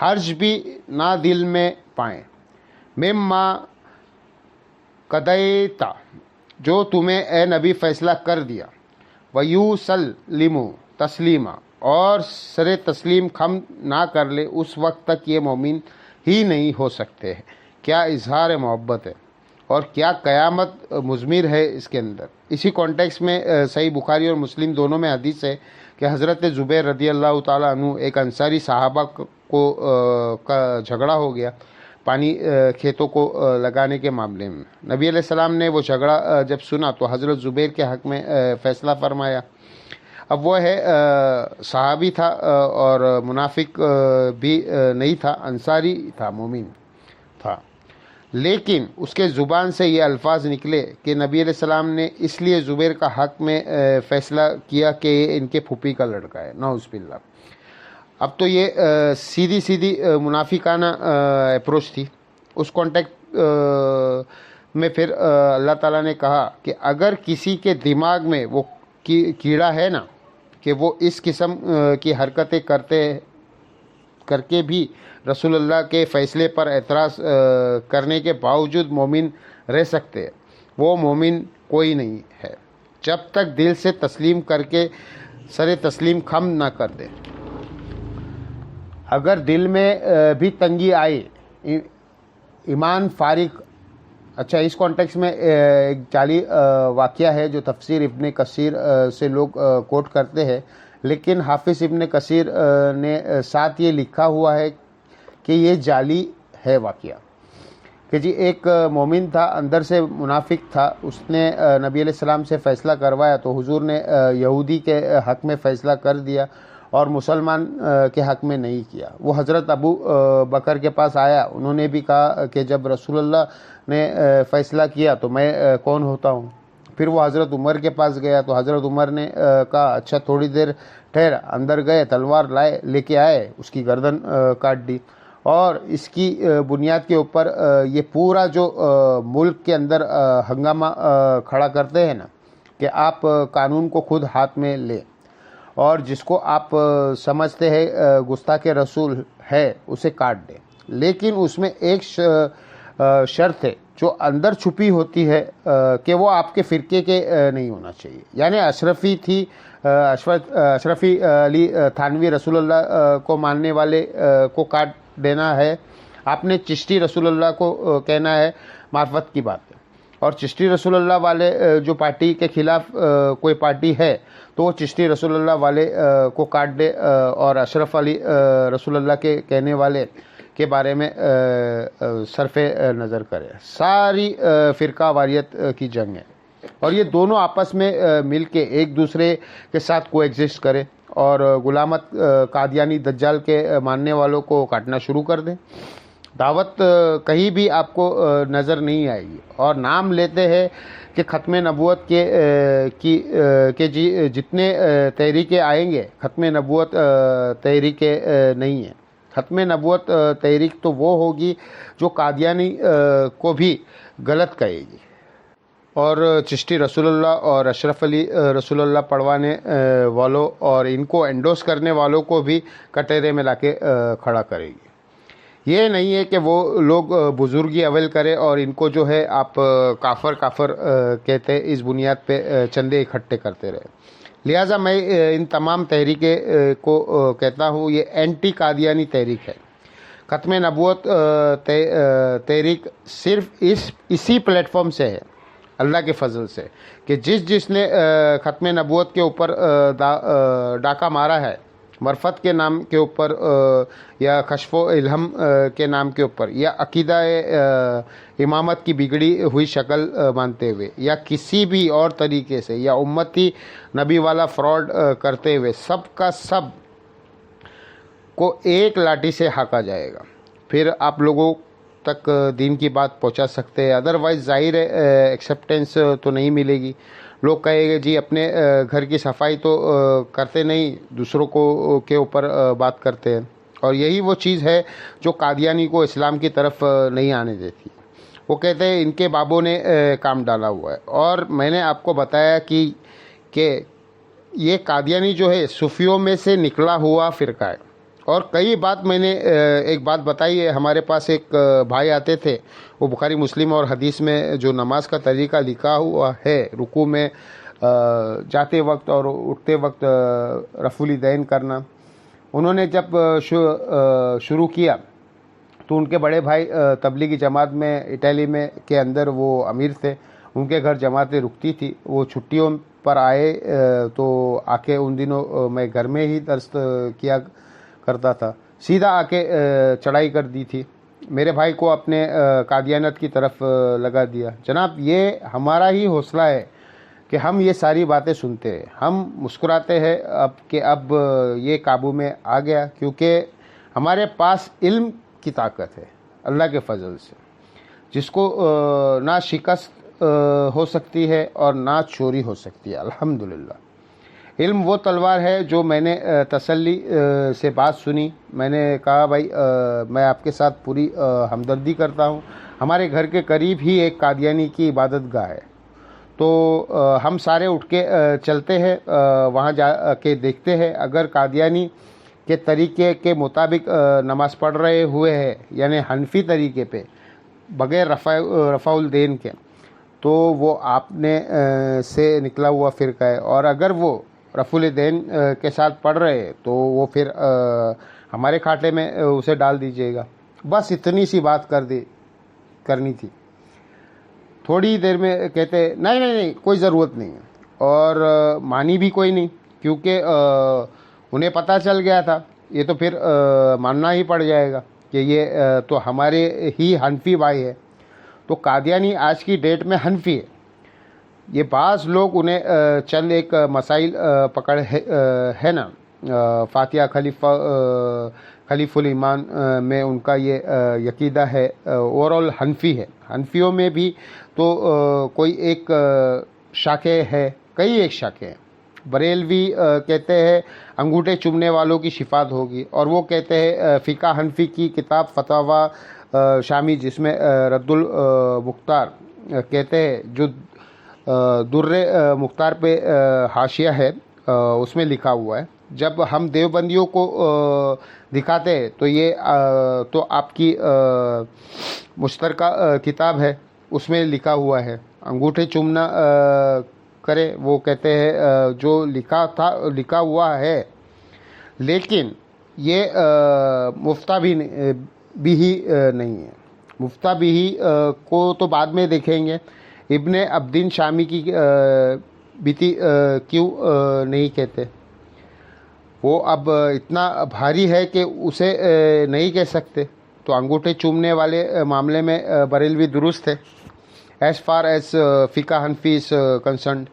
حرج بھی نہ دل میں پائیں۔ مما قضیتا، جو تمہیں اے نبی فیصلہ کر دیا، وَيُسَلِّمُ تسلیما، اور سر تسلیم خم نہ کر لے اس وقت تک یہ مومن ہی نہیں ہو سکتے ہیں۔ کیا اظہار محبت ہے اور کیا قیامت مضمر ہے اس کے اندر۔ اسی کانٹیکس میں صحیح بخاری اور مسلم دونوں میں حدیث ہے کہ حضرت زبیر رضی اللہ تعالیٰ عنہ ایک انصاری صحابہ کو کا جھگڑا ہو گیا پانی کھیتوں کو لگانے کے معاملے میں۔ نبی علیہ السلام نے وہ جھگڑا جب سنا تو حضرت زبیر کے حق میں فیصلہ فرمایا۔ اب وہ ہے صحابی تھا اور منافق بھی نہیں تھا، انصاری تھا، مومن تھا، لیکن اس کے زبان سے یہ الفاظ نکلے کہ نبی علیہ السلام نے اس لیے زبیر کا حق میں فیصلہ کیا کہ یہ ان کے پھوپھی کا لڑکا ہے، نعوذ باللہ۔ اب تو یہ سیدھی منافقانہ اپروچ تھی۔ اس کانٹیکٹ میں پھر اللہ تعالیٰ نے کہا کہ اگر کسی کے دماغ میں وہ کیڑا ہے نا کہ وہ اس قسم کی حرکتیں کر کے بھی رسول اللہ کے فیصلے پر اعتراض کرنے کے باوجود مومن رہ سکتے ہیں، وہ مومن کوئی نہیں ہے جب تک دل سے تسلیم کر کے سر تسلیم خم نہ کر دے۔ اگر دل میں بھی تنگی آئے، ایمان فارغ۔ اچھا، اس کانٹیکس میں ایک جعلی واقعہ ہے جو تفسیر ابن کثیر سے لوگ کوٹ کرتے ہیں، لیکن حافظ ابن کثیر نے ساتھ یہ لکھا ہوا ہے کہ یہ جعلی ہے واقعہ، کہ جی ایک مومن تھا، اندر سے منافق تھا، اس نے نبی علیہ السلام سے فیصلہ کروایا تو حضور نے یہودی کے حق میں فیصلہ کر دیا اور مسلمان کے حق میں نہیں کیا۔ وہ حضرت ابو بکر کے پاس آیا، انہوں نے بھی کہا کہ جب رسول اللہ نے فیصلہ کیا تو میں کون ہوتا ہوں۔ پھر وہ حضرت عمر کے پاس گیا تو حضرت عمر نے کہا اچھا تھوڑی دیر ٹھہر، اندر گئے، تلوار لے کے آئے، اس کی گردن کاٹ دی، اور اس کی بنیاد کے اوپر یہ پورا جو ملک کے اندر ہنگامہ کھڑا کرتے ہیں نا کہ آپ قانون کو خود ہاتھ میں لیں اور جس کو آپ سمجھتے ہیں گستاخ رسول ہے اسے کاٹ دیں، لیکن اس میں ایک شرط ہے جو اندر چھپی ہوتی ہے کہ وہ آپ کے فرقے کے نہیں ہونا چاہیے۔ یعنی اشرفی علی تھانوی رسول اللہ کو ماننے والے کو کاٹ دینا ہے، آپ نے چشتی رسول اللہ کو کہنا ہے، معرفت کی بات ہے۔ اور چشتی رسول اللہ والے جو پارٹی کے خلاف کوئی پارٹی ہے تو وہ چشتی رسول اللہ والے کو کاٹ دے اور اشرف علی رسول اللہ کے کہنے والے کے بارے میں صرف نظر کرے۔ ساری فرقہ واریت کی جنگ ہے اور یہ دونوں آپس میں مل کے ایک دوسرے کے ساتھ کو ایگزسٹ کرے اور غلامت قادیانی دجال کے ماننے والوں کو کاٹنا شروع کر دیں۔ دعوت کہیں بھی آپ کو نظر نہیں آئے گی اور نام لیتے ہیں کہ ختم نبوت کے جتنے تحریکیں آئیں گے، ختم نبوت تحریکیں نہیں ہیں۔ ختم نبوت تحریک تو وہ ہوگی جو قادیانی کو بھی غلط کہے گی اور چشتی رسول اللہ اور اشرف علی رسول اللہ پڑھوانے والوں اور ان کو انڈوس کرنے والوں کو بھی کٹہرے میں لا کے کھڑا کرے گی۔ یہ نہیں ہے کہ وہ لوگ بزرگی اول کرے اور ان کو جو ہے آپ کافر کہتے ہیں، اس بنیاد پہ چندے اکٹھے کرتے رہے۔ لہٰذا میں ان تمام تحریکیں کو کہتا ہوں یہ اینٹی قادیانی تحریک ہے۔ ختم نبوت تحریک صرف اسی پلیٹ فارم سے ہے، اللہ کے فضل سے، کہ جس نے ختم نبوت کے اوپر ڈاکہ مارا ہے، معرفت کے نام کے اوپر یا کشف و الہم کے نام کے اوپر، یا عقیدہ امامت کی بگڑی ہوئی شکل مانتے ہوئے، یا کسی بھی اور طریقے سے، یا امتی نبی والا فراڈ کرتے ہوئے، سب کا سب کو ایک لاٹھی سے ہانکا جائے گا۔ پھر آپ لوگوں تک دین کی بات پہنچا سکتے ہیں، ادروائز ظاہر ہے ایکسیپٹنس تو نہیں ملے گی۔ لوگ کہیں گے جی اپنے گھر کی صفائی تو کرتے نہیں، دوسروں کو کے اوپر بات کرتے ہیں، اور یہی وہ چیز ہے جو قادیانی کو اسلام کی طرف نہیں آنے دیتی۔ وہ کہتے ہیں ان کے بابوں نے کام ڈالا ہوا ہے، اور میں نے آپ کو بتایا کہ یہ قادیانی جو ہے صوفیوں میں سے نکلا ہوا فرقہ ہے، اور کئی بات میں نے ایک بات بتائی ہے، ہمارے پاس ایک بھائی آتے تھے، وہ بخاری مسلم اور حدیث میں جو نماز کا طریقہ لکھا ہوا ہے، رکوع میں جاتے وقت اور اٹھتے وقت رفع الیدین کرنا، انہوں نے جب شروع کیا تو ان کے بڑے بھائی تبلیغی جماعت میں اٹلی میں کے اندر وہ امیر تھے، ان کے گھر جماعتیں رکتی تھی، وہ چھٹیوں پر آئے تو آ کے ان دنوں میں گھر میں ہی درس کیا کرتا تھا، سیدھا آ کے چڑھائی کر دی تھی، میرے بھائی کو اپنے قادیانیت کی طرف لگا دیا۔ جناب یہ ہمارا ہی حوصلہ ہے کہ ہم یہ ساری باتیں سنتے ہیں، ہم مسکراتے ہیں اب یہ قابو میں آ گیا، کیونکہ ہمارے پاس علم کی طاقت ہے اللہ کے فضل سے، جس کو نہ شکست ہو سکتی ہے اور نہ چوری ہو سکتی ہے۔ الحمدللہ علم وہ تلوار ہے جو میں نے تسلی سے بات سنی، میں نے کہا بھائی میں آپ کے ساتھ پوری ہمدردی کرتا ہوں، ہمارے گھر کے قریب ہی ایک قادیانی کی عبادت گاہ ہے، تو ہم سارے اٹھ کے چلتے ہیں، وہاں جا کے دیکھتے ہیں، اگر قادیانی کے طریقے کے مطابق نماز پڑھ رہے ہوئے ہیں، یعنی حنفی طریقے پہ بغیر رفع الیدین کے، تو وہ آپ نے سے نکلا ہوا فرقہ ہے، اور اگر وہ رفع الیدین کے ساتھ پڑھ رہے ہیں تو وہ پھر ہمارے کھاتے میں اسے ڈال دیجیے گا۔ بس اتنی سی بات کرنی تھی۔ تھوڑی دیر میں کہتے نہیں کوئی ضرورت نہیں ہے، اور مانی بھی کوئی نہیں، کیونکہ انہیں پتہ چل گیا تھا، یہ تو پھر ماننا ہی پڑ جائے گا کہ یہ تو ہمارے ہی حنفی بھائی ہے۔ تو قادیانی آج کی ڈیٹ میں حنفی ہے، یہ بعض لوگ انہیں چند ایک مسائل پکڑ ہے نا، فاتحہ خلیف الایمان میں ان کا یہ عقیدہ ہے، اوورال حنفی ہے، حنفیوں میں بھی تو کوئی ایک شاخے ہے، کئی ایک شاخے ہیں۔ بریلوی کہتے ہیں انگوٹھے چومنے والوں کی شفاعت ہوگی، اور وہ کہتے ہیں فقہ حنفی کی کتاب فتاوی شامی جس میں رد المختار کہتے ہیں، جو در مختار پہ حاشیہ ہے اس میں لکھا ہوا ہے، جب ہم دیوبندیوں کو دکھاتے ہیں تو یہ تو آپ کی مشترکہ کتاب ہے، اس میں لکھا ہوا ہے انگوٹھے چومنا کرے، وہ کہتے ہیں جو لکھا ہوا ہے، لیکن یہ مفتہ بھی ہی نہیں ہے، مفتہ بھی ہی کو تو بعد میں دیکھیں گے، ابن عبدین شامی کی بیتی کیوں نہیں کہتے، وہ اب اتنا بھاری ہے کہ اسے نہیں کہہ سکتے، تو انگوٹھے چومنے والے معاملے میں بریلوی درست ہے ایز فار ایز فقہ حنفی از کنسرنڈ۔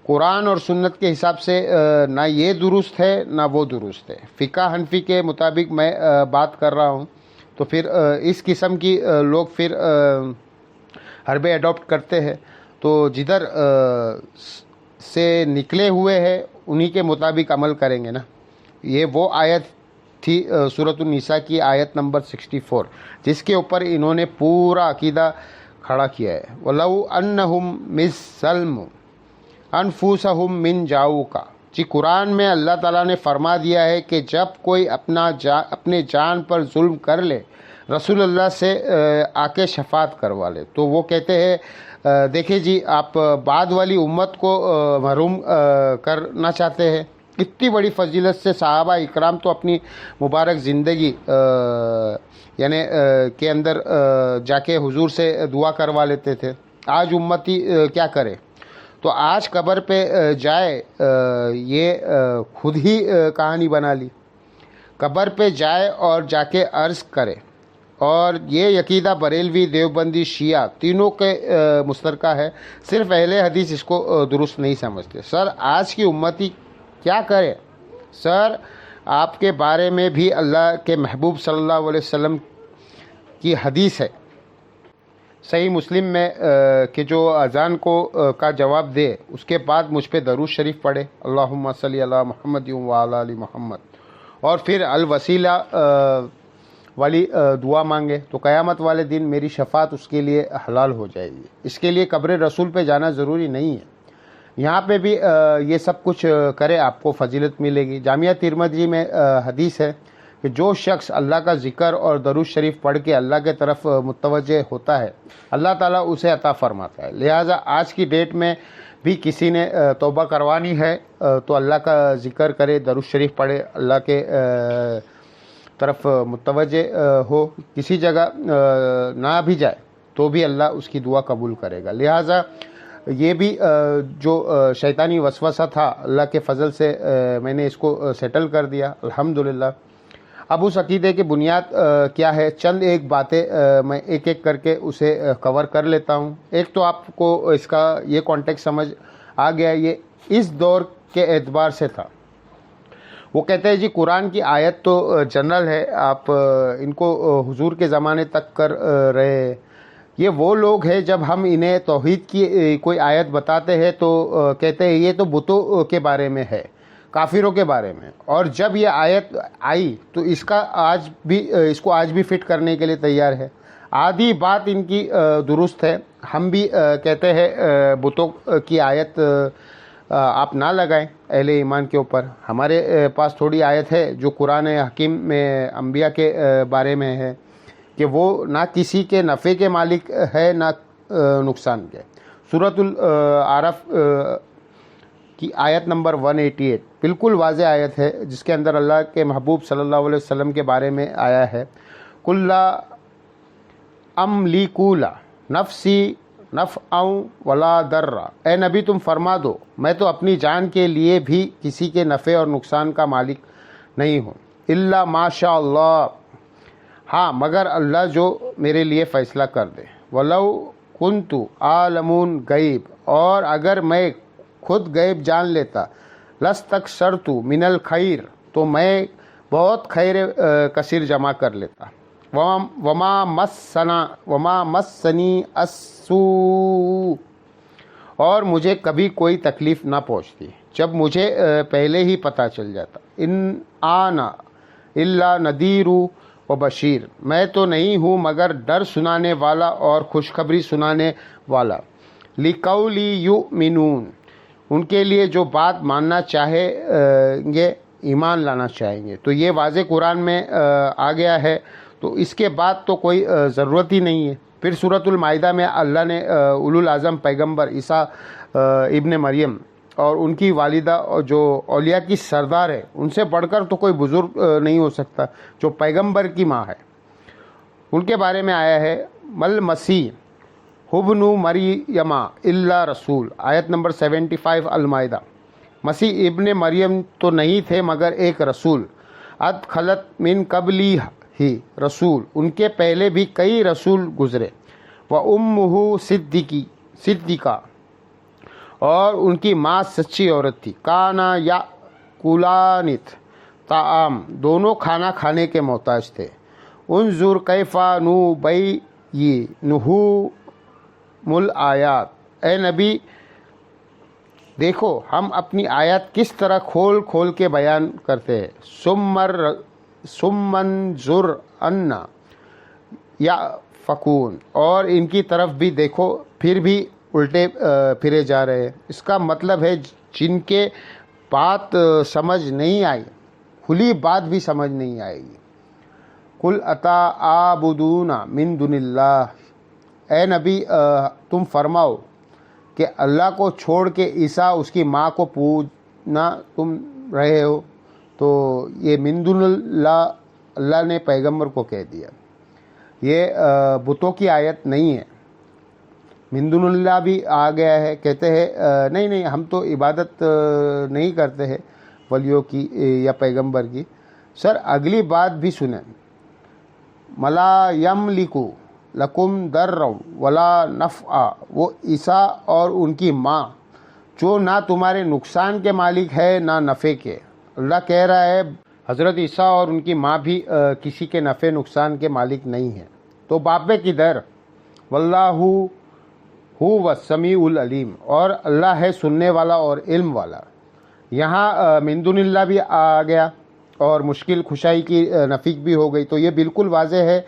قرآن اور سنت کے حساب سے نہ یہ درست ہے نہ وہ درست ہے، فقہ حنفی کے مطابق میں بات کر رہا ہوں، تو پھر اس قسم کی لوگ پھر حربے اڈاپٹ کرتے ہیں، تو جدھر سے نکلے ہوئے ہیں انہی کے مطابق عمل کریں گے نا۔ یہ وہ آیت تھی سورۃ النساء کی آیت نمبر 64، جس کے اوپر انہوں نے پورا عقیدہ کھڑا کیا ہے، وَلَوْ أَنَّهُمْ مِزْ انفسہم من جاؤکا، جی قرآن میں اللہ تعالیٰ نے فرما دیا ہے کہ جب کوئی اپنے جان پر ظلم کر لے، رسول اللہ سے آ کے شفاعت کروا لے، تو وہ کہتے ہیں دیکھیں جی آپ بعد والی امت کو محروم کرنا چاہتے ہیں۔ اتنی بڑی فضیلت سے صحابہ اکرام تو اپنی مبارک زندگی یعنی کے اندر جا کے حضور سے دعا کروا لیتے تھے، آج امتی کیا کرے؟ تو آج قبر پہ جائے، یہ خود ہی کہانی بنا لی، قبر پہ جائے اور جا کے عرض کرے، اور یہ عقیدہ بریلوی دیوبندی شیعہ تینوں کے مشترکہ ہے، صرف اہل حدیث اس کو درست نہیں سمجھتے۔ سر آج کی امتی کیا کرے؟ سر آپ کے بارے میں بھی اللہ کے محبوب صلی اللہ علیہ وسلم کی حدیث ہے صحیح مسلم میں کہ جو اذان کا جواب دے اس کے بعد مجھ پہ درود شریف پڑھے، اللہم صلی علی محمد وعلی آل محمد، اور پھر الوسیلہ والی دعا مانگے، تو قیامت والے دن میری شفاعت اس کے لیے حلال ہو جائے گی۔ اس کے لیے قبر رسول پہ جانا ضروری نہیں ہے، یہاں پہ بھی یہ سب کچھ کرے آپ کو فضیلت ملے گی۔ جامعہ ترمذی میں حدیث ہے کہ جو شخص اللہ کا ذکر اور درود شریف پڑھ کے اللہ کے طرف متوجہ ہوتا ہے اللہ تعالیٰ اسے عطا فرماتا ہے۔ لہٰذا آج کی ڈیٹ میں بھی کسی نے توبہ کروانی ہے تو اللہ کا ذکر کرے، درود شریف پڑھے، اللہ کے طرف متوجہ ہو، کسی جگہ نہ بھی جائے تو بھی اللہ اس کی دعا قبول کرے گا۔ لہٰذا یہ بھی جو شیطانی وسوسہ تھا اللہ کے فضل سے میں نے اس کو سیٹل کر دیا الحمدللہ۔ اب اس عقیدے کی بنیاد کیا ہے، چند ایک باتیں میں ایک ایک کر کے اسے کور کر لیتا ہوں۔ ایک تو آپ کو اس کا یہ کانٹیکٹ سمجھ آ گیا، یہ اس دور کے اعتبار سے تھا۔ وہ کہتے ہیں جی قرآن کی آیت تو جنرل ہے، آپ ان کو حضور کے زمانے تک کر رہے، یہ وہ لوگ ہیں جب ہم انہیں توحید کی کوئی آیت بتاتے ہیں تو کہتے ہیں یہ تو بتوں کے بارے میں ہے، کافروں کے بارے میں، اور جب یہ آیت آئی تو اس کو آج بھی فٹ کرنے کے لیے تیار ہے۔ آدھی بات ان کی درست ہے، ہم بھی کہتے ہیں بتوں کی آیت آپ نہ لگائیں اہل ایمان کے اوپر۔ ہمارے پاس تھوڑی آیت ہے جو قرآن حکیم میں انبیاء کے بارے میں ہے کہ وہ نہ کسی کے نفع کے مالک ہے نہ نقصان کے۔ سورۃ الاعراف کی آیت نمبر 188 بالکل واضح آیت ہے جس کے اندر اللہ کے محبوب صلی اللہ علیہ وسلم کے بارے میں آیا ہے، قُل لَا أَمْلِكُ نَفْسِي نَفْعًا وَلَا ضَرًّا، اے نبی تم فرما دو میں تو اپنی جان کے لیے بھی کسی کے نفع اور نقصان کا مالک نہیں ہوں، إِلَّا مَا شَاءَ اللَّهُ، ہاں مگر اللہ جو میرے لیے فیصلہ کر دے، وَلَوْ كُنْتُ أَعْلَمُ الْغَيْبَ، اور اگر میں خود غیب جان لیتا، لَاسْتَكْثَرْتُ مِنَ الْخَيْرِ، تو میں بہت خیر کثیر جمع کر لیتا، وَمَا مَسَّنِي السُّوءُ، اور مجھے کبھی کوئی تکلیف نہ پہنچتی جب مجھے پہلے ہی پتہ چل جاتا، اِنْ آنَا إِلَّا نَذِيرٌ وَبَشِيرٌ، میں تو نہیں ہوں مگر ڈر سنانے والا اور خوشخبری سنانے والا، لِقَوْلِ يُؤْمِنُونَ، ان کے لیے جو بات ماننا چاہیں گے، ایمان لانا چاہیں گے۔ تو یہ واضح قرآن میں آ گیا ہے، تو اس کے بعد تو کوئی ضرورت ہی نہیں ہے۔ پھر سورۃ المائدہ میں اللہ نے اولو العزم پیغمبر عیسیٰ ابن مریم اور ان کی والدہ جو اولیاء کی سردار ہے، ان سے بڑھ کر تو کوئی بزرگ نہیں ہو سکتا، جو پیغمبر کی ماں ہے، ان کے بارے میں آیا ہے، مل مسیح ابن مریم الا رسول، آیت نمبر 75 المائدہ، مسیح ابن مریم تو نہیں تھے مگر ایک رسول، قد خلت من قبلی ہی رسول، ان کے پہلے بھی کئی رسول گزرے، وَأُمُّهُ صدیقہ، اور ان کی ماں سچی عورت تھی، کانا یاکلان طعام، دونوں کھانا کھانے کے محتاج تھے، انظر کیف نبینہ الآیات، اے نبی دیکھو ہم اپنی آیات کس طرح کھول کھول کے بیان کرتے ہیں، ثم انظر انا یأفکون، اور ان کی طرف بھی دیکھو پھر بھی الٹے پھرے جا رہے ہیں۔ اس کا مطلب ہے جن کے بات سمجھ نہیں آئی، کھلی بات بھی سمجھ نہیں آئے گی۔ قل اتعبدون من دون اللہ، اے نبی تم فرماؤ کہ اللہ کو چھوڑ کے عیسیٰ اس کی ماں کو پوجنا تم رہے ہو، تو یہ من دون اللہ اللہ نے پیغمبر کو کہہ دیا، یہ بتوں کی آیت نہیں ہے۔ من دون اللہ بھی آ گیا ہے، کہتے ہیں نہیں ہم تو عبادت نہیں کرتے ہیں ولیوں کی یا پیغمبر کی۔ سر اگلی بات بھی سنیں، ملا یملک لکم ضرا ولا نفعا، وہ عیسیٰ اور ان کی ماں جو نہ تمہارے نقصان کے مالک ہے نہ نفع کے۔ اللہ کہہ رہا ہے حضرت عیسیٰ اور ان کی ماں بھی کسی کے نفع نقصان کے مالک نہیں ہیں، تو باپ کدھر، واللہ هو السمیع العلیم، اور اللہ ہے سننے والا اور علم والا۔ یہاں من دون اللہ بھی آ گیا اور مشکل کشائی کی نفی بھی ہو گئی، تو یہ بالکل واضح ہے،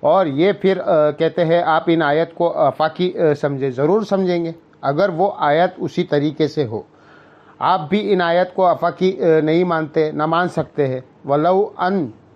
اور یہ پھر کہتے ہیں آپ ان آیت کو آفاقی سمجھیں، ضرور سمجھیں گے اگر وہ آیت اسی طریقے سے ہو۔ آپ بھی ان آیت کو آفاقی نہیں مانتے، نہ مان سکتے ہیں۔ وَلَوْ أَن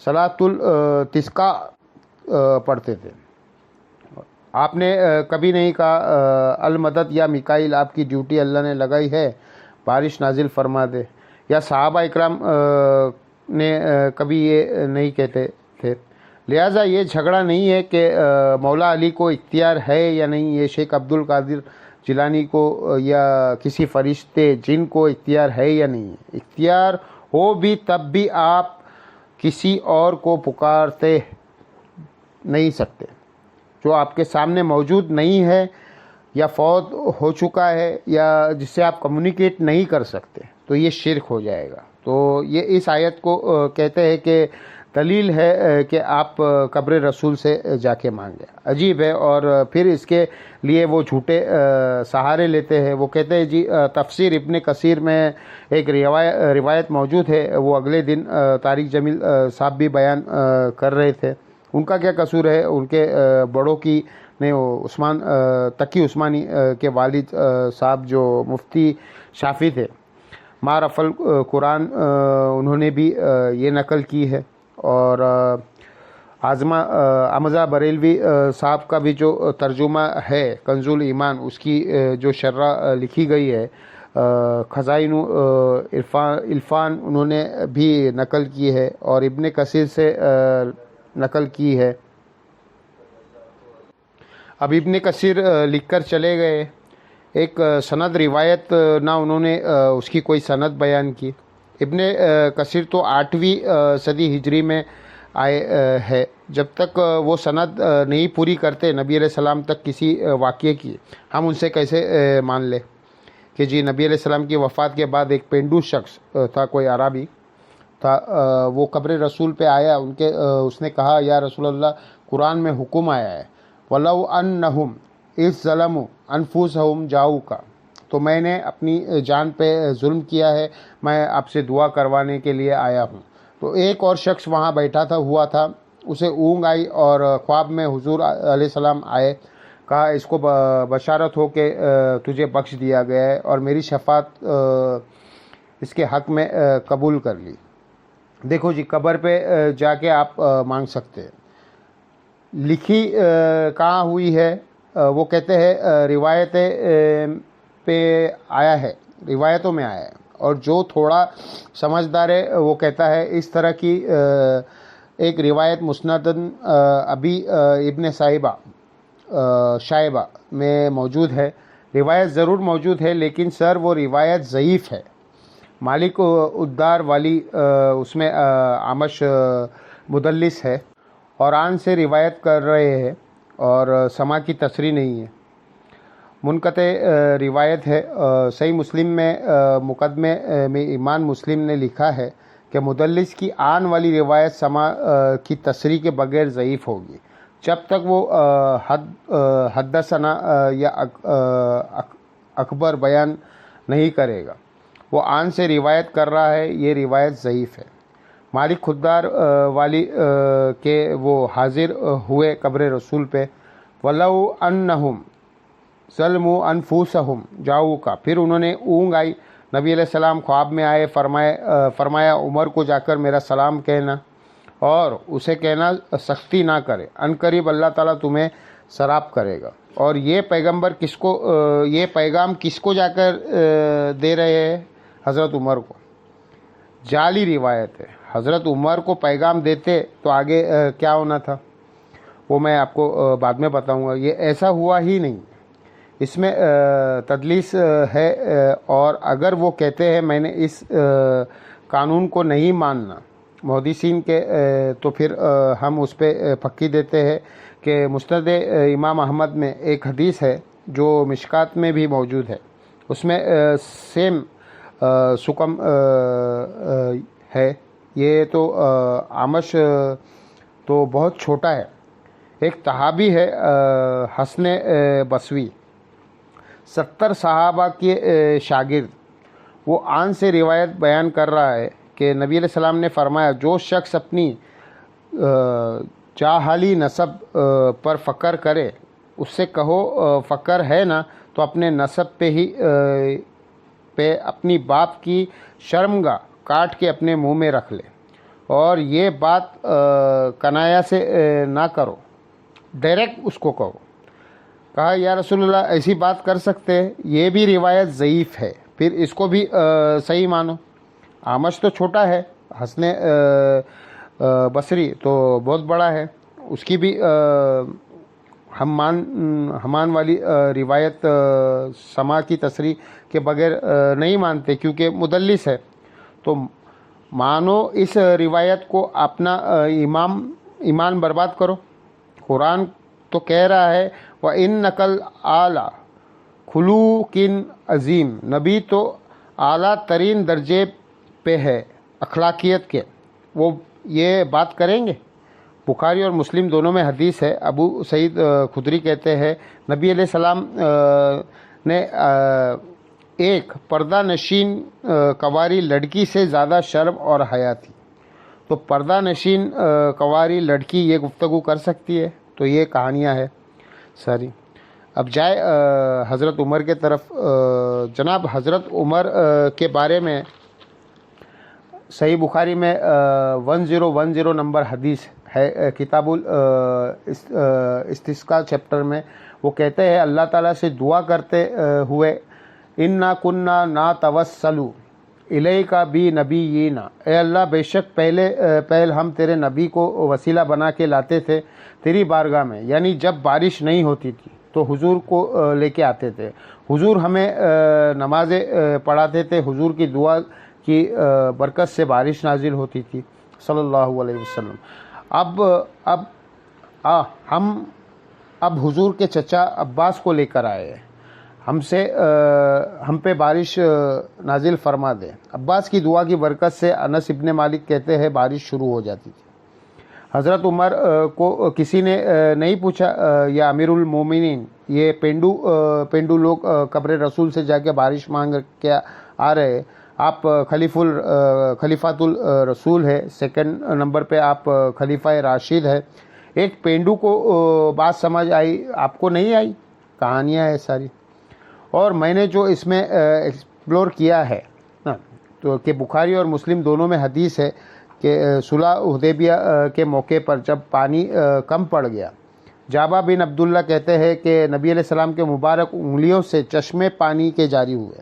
صلاۃ التسقا پڑھتے تھے۔ آپ نے کبھی نہیں کہا المدد یا میکائیل آپ کی ڈیوٹی اللہ نے لگائی ہے، بارش نازل فرما دے، یا صحابہ اکرام نے کبھی یہ نہیں کہتے تھے۔ لہٰذا یہ جھگڑا نہیں ہے کہ مولا علی کو اختیار ہے یا نہیں، یہ شیخ عبد القادر جیلانی کو یا کسی فرشتے جن کو اختیار ہے یا نہیں۔ اختیار ہو بھی تب بھی آپ کسی اور کو پکارتے نہیں سکتے جو آپ کے سامنے موجود نہیں ہے یا فوت ہو چکا ہے یا جس سے آپ کمیونیکیٹ نہیں کر سکتے، تو یہ شرک ہو جائے گا۔ تو یہ اس آیت کو کہتے ہیں کہ دلیل ہے کہ آپ قبر رسول سے جا کے مانگیں۔ عجیب ہے، اور پھر اس کے لیے وہ جھوٹے سہارے لیتے ہیں۔ وہ کہتے ہیں جی تفسیر ابن کثیر میں ایک روایت موجود ہے، وہ اگلے دن طارق جمیل صاحب بھی بیان کر رہے تھے۔ ان کا کیا قصور ہے؟ ان کے بڑوں کی نے عثمان تقی عثمانی کے والد صاحب جو مفتی شافی تھے، معرف القرآن، انہوں نے بھی یہ نقل کی ہے۔ اور حمزہ بریلوی صاحب کا بھی جو ترجمہ ہے کنز الایمان، اس کی جو شرح لکھی گئی ہے خزائن عرفان، انہوں نے بھی نقل کی ہے اور ابن کثیر سے نقل کی ہے۔ اب ابن کثیر لکھ کر چلے گئے، ایک سند روایت نہ انہوں نے اس کی کوئی سند بیان کی۔ ابن کثیر تو 8ویں صدی ہجری میں آئے ہے۔ جب تک وہ سند نہیں پوری کرتے نبی علیہ السلام تک کسی واقعے کی، ہم ان سے کیسے مان لیں کہ جی نبی علیہ السلام کی وفات کے بعد ایک پینڈو شخص تھا، کوئی عربی تھا، وہ قبر رسول پہ آیا، اس نے کہا یا رسول اللہ، قرآن میں حکم آیا ہے وَلَوْ أَنَّهُمْ إِذْ ظَلَمُوا أَنفُسَهُمْ جَاءُوكَ، تو میں نے اپنی جان پہ ظلم کیا ہے، میں آپ سے دعا کروانے کے لیے آیا ہوں۔ تو ایک اور شخص وہاں بیٹھا ہوا تھا، اسے اونگ آئی اور خواب میں حضور علیہ السلام آئے، کہا اس کو بشارت ہو کہ تجھے بخش دیا گیا ہے اور میری شفاعت اس کے حق میں قبول کر لی۔ دیکھو جی، قبر پہ جا کے آپ مانگ سکتے ہیں۔ لکھی کہاں ہوئی ہے؟ وہ کہتے ہیں روایتیں پہ آیا ہے، روایتوں میں آیا ہے، اور جو تھوڑا سمجھدار ہے وہ کہتا ہے اس طرح کی ایک روایت مسندن ابی ابن شائبہ میں موجود ہے۔ روایت ضرور موجود ہے لیکن سر وہ روایت ضعیف ہے۔ مالک الدار والی اس میں عامش مدلس ہے اور آن سے روایت کر رہے ہیں اور سما کی تصریح نہیں ہے، منقطع روایت ہے۔ صحیح مسلم میں مقدمے میں امام مسلم نے لکھا ہے کہ مدلس کی آن والی روایت سما کی تصریح کے بغیر ضعیف ہوگی جب تک وہ حدثنا یا اکبر بیان نہیں کرے گا۔ وہ آن سے روایت کر رہا ہے، یہ روایت ضعیف ہے۔ مالک خوددار والی کے وہ حاضر ہوئے قبر رسول پہ، وَلَوْ أَنَّهُمْ ظَلَمُوا أَنفُسَهُمْ جَاءُوكَ، پھر انہوں نے اونگ آئی، نبی علیہ السلام خواب میں آئے، فرمایا عمر کو جا کر میرا سلام کہنا اور اسے کہنا سختی نہ کرے، عنقریب اللہ تعالیٰ تمہیں سراب کرے گا۔ اور یہ پیغام کس کو جا کر دے رہے ہیں؟ حضرت عمر کو۔ جعلی روایت ہے، حضرت عمر کو پیغام دیتے تو آگے کیا ہونا تھا وہ میں آپ کو بعد میں بتاؤں گا۔ یہ ایسا ہوا ہی نہیں، اس میں تدلیس ہے، اور اگر وہ کہتے ہیں میں نے اس قانون کو نہیں ماننا محدثین کے، تو پھر ہم اس پہ پھکی دیتے ہیں کہ مسند امام احمد میں ایک حدیث ہے جو مشکات میں بھی موجود ہے، اس میں سیم سکم ہے، یہ تو عامش تو بہت چھوٹا ہے۔ ایک صحابی ہے حسن بصری، 70 صحابہ کے شاگرد، وہ آن سے روایت بیان کر رہا ہے کہ نبی علیہ السلام نے فرمایا جو شخص اپنی جاہلی نسب پر فخر کرے اس سے کہو فخر ہے نا تو اپنے نسب پہ اپنی باپ کی شرمگاہ کاٹ کے اپنے منہ میں رکھ لے۔ اور یہ بات کنایا سے نہ کرو، ڈائریکٹ اس کو کہو۔ کہا یا رسول اللہ ایسی بات کر سکتے ہیں؟ یہ بھی روایت ضعیف ہے، پھر اس کو بھی صحیح مانو۔ اعمش تو چھوٹا ہے، حسن بصری تو بہت بڑا ہے، اس کی بھی ہمان والی روایت سما کی تصریح کے بغیر نہیں مانتے، کیونکہ مدلس ہے۔ تو مانو اس روایت کو، اپنا ایمان برباد کرو۔ قرآن تو کہہ رہا ہے وَإِنَّكَ لَعَلَىٰ خُلُقٍ عَظِيمٍ، نبی تو اعلیٰ ترین درجے پہ ہے اخلاقیت کے، وہ یہ بات کریں گے؟ بخاری اور مسلم دونوں میں حدیث ہے، ابو سعید خدری کہتے ہیں نبی علیہ السلام نے ایک پردہ نشین کنواری لڑکی سے زیادہ شرم اور حیا تھی۔ تو پردہ نشین کنواری لڑکی یہ گفتگو کر سکتی ہے؟ تو یہ کہانیاں ہیں ساری۔ اب جائے حضرت عمر کے طرف۔ جناب حضرت عمر کے بارے میں صحیح بخاری میں 1010 نمبر حدیث ہے، کتاب الاستسقاء چیپٹر میں۔ وہ کہتے ہیں اللہ تعالیٰ سے دعا کرتے ہوئے انا کننا نتوسل الیک بنبینا، اے اللہ بے شک پہل ہم تیرے نبی کو وسیلہ بنا کے لاتے تھے تیری بارگاہ میں، یعنی جب بارش نہیں ہوتی تھی تو حضور کو لے کے آتے تھے، حضور ہمیں نمازیں پڑھاتے تھے، حضور کی دعا کی برکت سے بارش نازل ہوتی تھی صلی اللہ علیہ وسلم۔ ہم حضور کے چچا عباس کو لے کر آئے ہیں، ہم پہ بارش نازل فرما دے۔ عباس کی دعا کی برکت سے انس ابن مالک کہتے ہیں بارش شروع ہو جاتی تھی۔ حضرت عمر کو کسی نے نہیں پوچھا یا امیر المومنین، یہ پینڈو لوگ قبر رسول سے جا کے بارش مانگ کے آ رہے، آپ خلیفۃ الرسول ہے، سیکنڈ نمبر پہ آپ خلیفہ راشد ہے۔ ایک پینڈو کو بات سمجھ آئی، آپ کو نہیں آئی؟ کہانیاں ہیں ساری۔ اور میں نے جو اس میں ایکسپلور کیا ہے تو کہ بخاری اور مسلم دونوں میں حدیث ہے کہ صلح حدیبیہ کے موقع پر جب پانی کم پڑ گیا، جابر بن عبداللہ کہتے ہیں کہ نبی علیہ السلام کے مبارک انگلیوں سے چشمے پانی کے جاری ہوئے،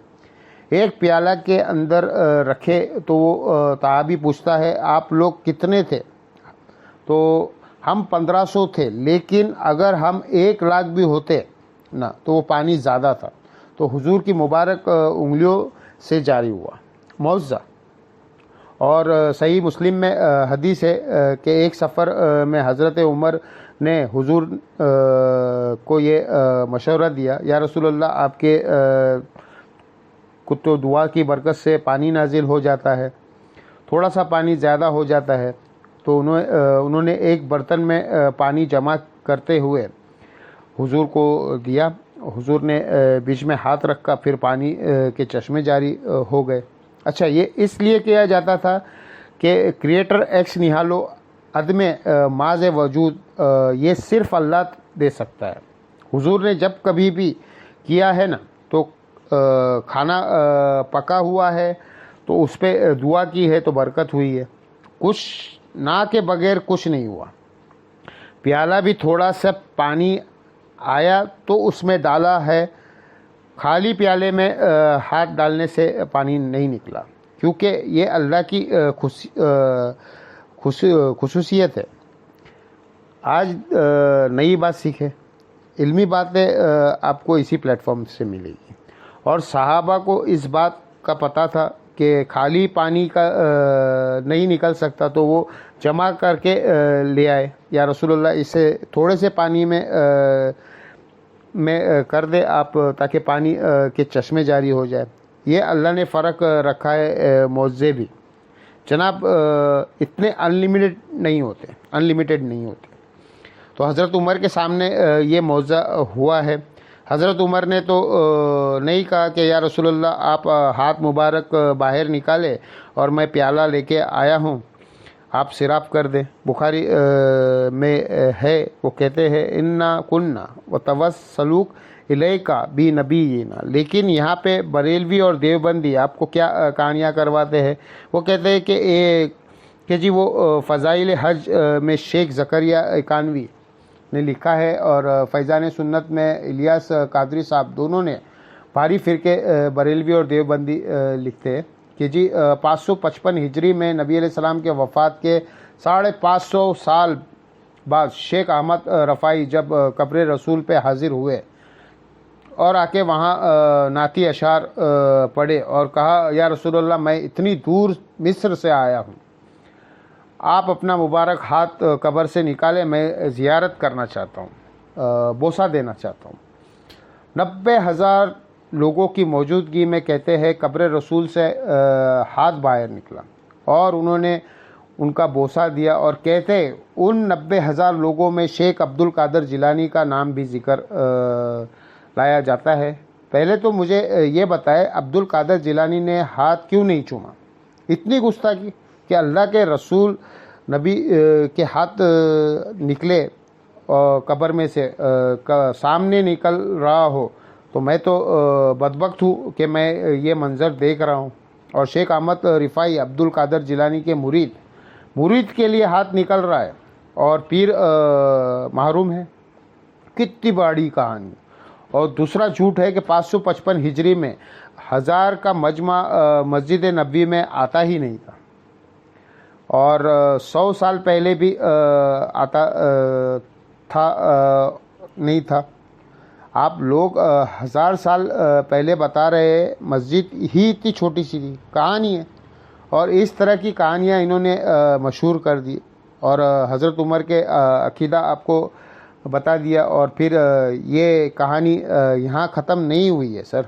ایک پیالہ کے اندر رکھے تو وہ صحابی پوچھتا ہے آپ لوگ کتنے تھے؟ تو ہم 1500 تھے، لیکن اگر ہم 1 لاکھ بھی ہوتے نا تو وہ پانی زیادہ تھا، تو حضور کی مبارک انگلیوں سے جاری ہوا، معجزہ۔ اور صحیح مسلم میں حدیث ہے کہ ایک سفر میں حضرت عمر نے حضور کو یہ مشورہ دیا یا رسول اللہ آپ کے تو دعا کی برکت سے پانی نازل ہو جاتا ہے، تھوڑا سا پانی زیادہ ہو جاتا ہے، تو انہوں نے ایک برتن میں پانی جمع کرتے ہوئے حضور کو دیا، حضور نے بیچ میں ہاتھ رکھا، پھر پانی کے چشمے جاری ہو گئے۔ اچھا، یہ اس لیے کیا جاتا تھا کہ کریٹر ایکس نہالو، عدم ماض وجود، یہ صرف اللہ دے سکتا ہے۔ حضور نے جب کبھی بھی کیا ہے نا تو کھانا پکا ہوا ہے تو اس پہ دعا کی ہے تو برکت ہوئی ہے، کچھ نہ کے بغیر کچھ نہیں ہوا۔ پیالہ بھی تھوڑا سا پانی آیا تو اس میں ڈالا ہے، خالی پیالے میں ہاتھ ڈالنے سے پانی نہیں نکلا، کیونکہ یہ اللہ کی خصوصیت ہے۔ آج نئی بات سیکھیں، علمی باتیں آپ کو اسی پلیٹ فارم سے ملے گی۔ اور صحابہ کو اس بات کا پتہ تھا کہ خالی پانی کا نہیں نکل سکتا، تو وہ جمع کر کے لے آئے، یا رسول اللہ اسے تھوڑے سے پانی میں کر دے آپ تاکہ پانی کے چشمے جاری ہو جائے۔ یہ اللہ نے فرق رکھا ہے معجزے بھی جناب، اتنے انلمیٹڈ نہیں ہوتے۔ تو حضرت عمر کے سامنے یہ معجزہ ہوا ہے۔ حضرت عمر نے تو نہیں کہا کہ یا رسول اللہ آپ ہاتھ مبارک باہر نکالے اور میں پیالہ لے کے آیا ہوں، آپ سیراب کر دیں۔ بخاری میں ہے، وہ کہتے ہیں انا کننا وتوسلوک الیک بنبینا، لیکن یہاں پہ بریلوی اور دیوبندی آپ کو کیا کہانیاں کرواتے ہیں، وہ کہتے ہیں کہ کہ جی وہ فضائل حج میں شیخ زکریا اکانوی نے لکھا ہے، اور فیضان سنت میں الیاس قادری صاحب دونوں نے بھاری فرقے بریلوی اور دیوبندی لکھتے ہیں کہ جی 555 ہجری میں نبی علیہ السلام کے وفات کے 550 سال بعد شیخ احمد رفاعی جب قبر رسول پہ حاضر ہوئے اور آ کے وہاں نعتی اشعار پڑھے اور کہا یا رسول اللہ میں اتنی دور مصر سے آیا ہوں، آپ اپنا مبارک ہاتھ قبر سے نکالے، میں زیارت کرنا چاہتا ہوں، بوسہ دینا چاہتا ہوں۔ 90,000 لوگوں کی موجودگی میں کہتے ہیں قبر رسول سے ہاتھ باہر نکلا اور انہوں نے ان کا بوسہ دیا، اور کہتے ان 90,000 لوگوں میں شیخ عبد القادر جیلانی کا نام بھی ذکر لایا جاتا ہے۔ پہلے تو مجھے یہ بتائے عبد القادر جیلانی نے ہاتھ کیوں نہیں چوما؟ اتنی گستاخی کہ اللہ کے رسول نبی کے ہاتھ نکلے قبر میں سے سامنے نکل رہا ہو تو میں تو بدبخت ہوں کہ میں یہ منظر دیکھ رہا ہوں، اور شیخ احمد رفاعی عبد القادر جیلانی کے مرید کے لیے ہاتھ نکل رہا ہے اور پیر محروم ہے۔ کتنی بڑی کہانی۔ اور دوسرا جھوٹ ہے کہ 555 ہجری میں 1000 کا مجمع مسجد نبوی میں آتا ہی نہیں تھا، اور 100 سال پہلے بھی آتا تھا نہیں تھا۔ آپ لوگ 1000 سال پہلے بتا رہے ہیں، مسجد ہی اتنی چھوٹی سی تھی، کہانی ہے، اور اس طرح کی کہانیاں انہوں نے مشہور کر دی، اور حضرت عمر کے عقیدہ آپ کو بتا دیا، اور پھر یہ کہانی یہاں ختم نہیں ہوئی ہے سر۔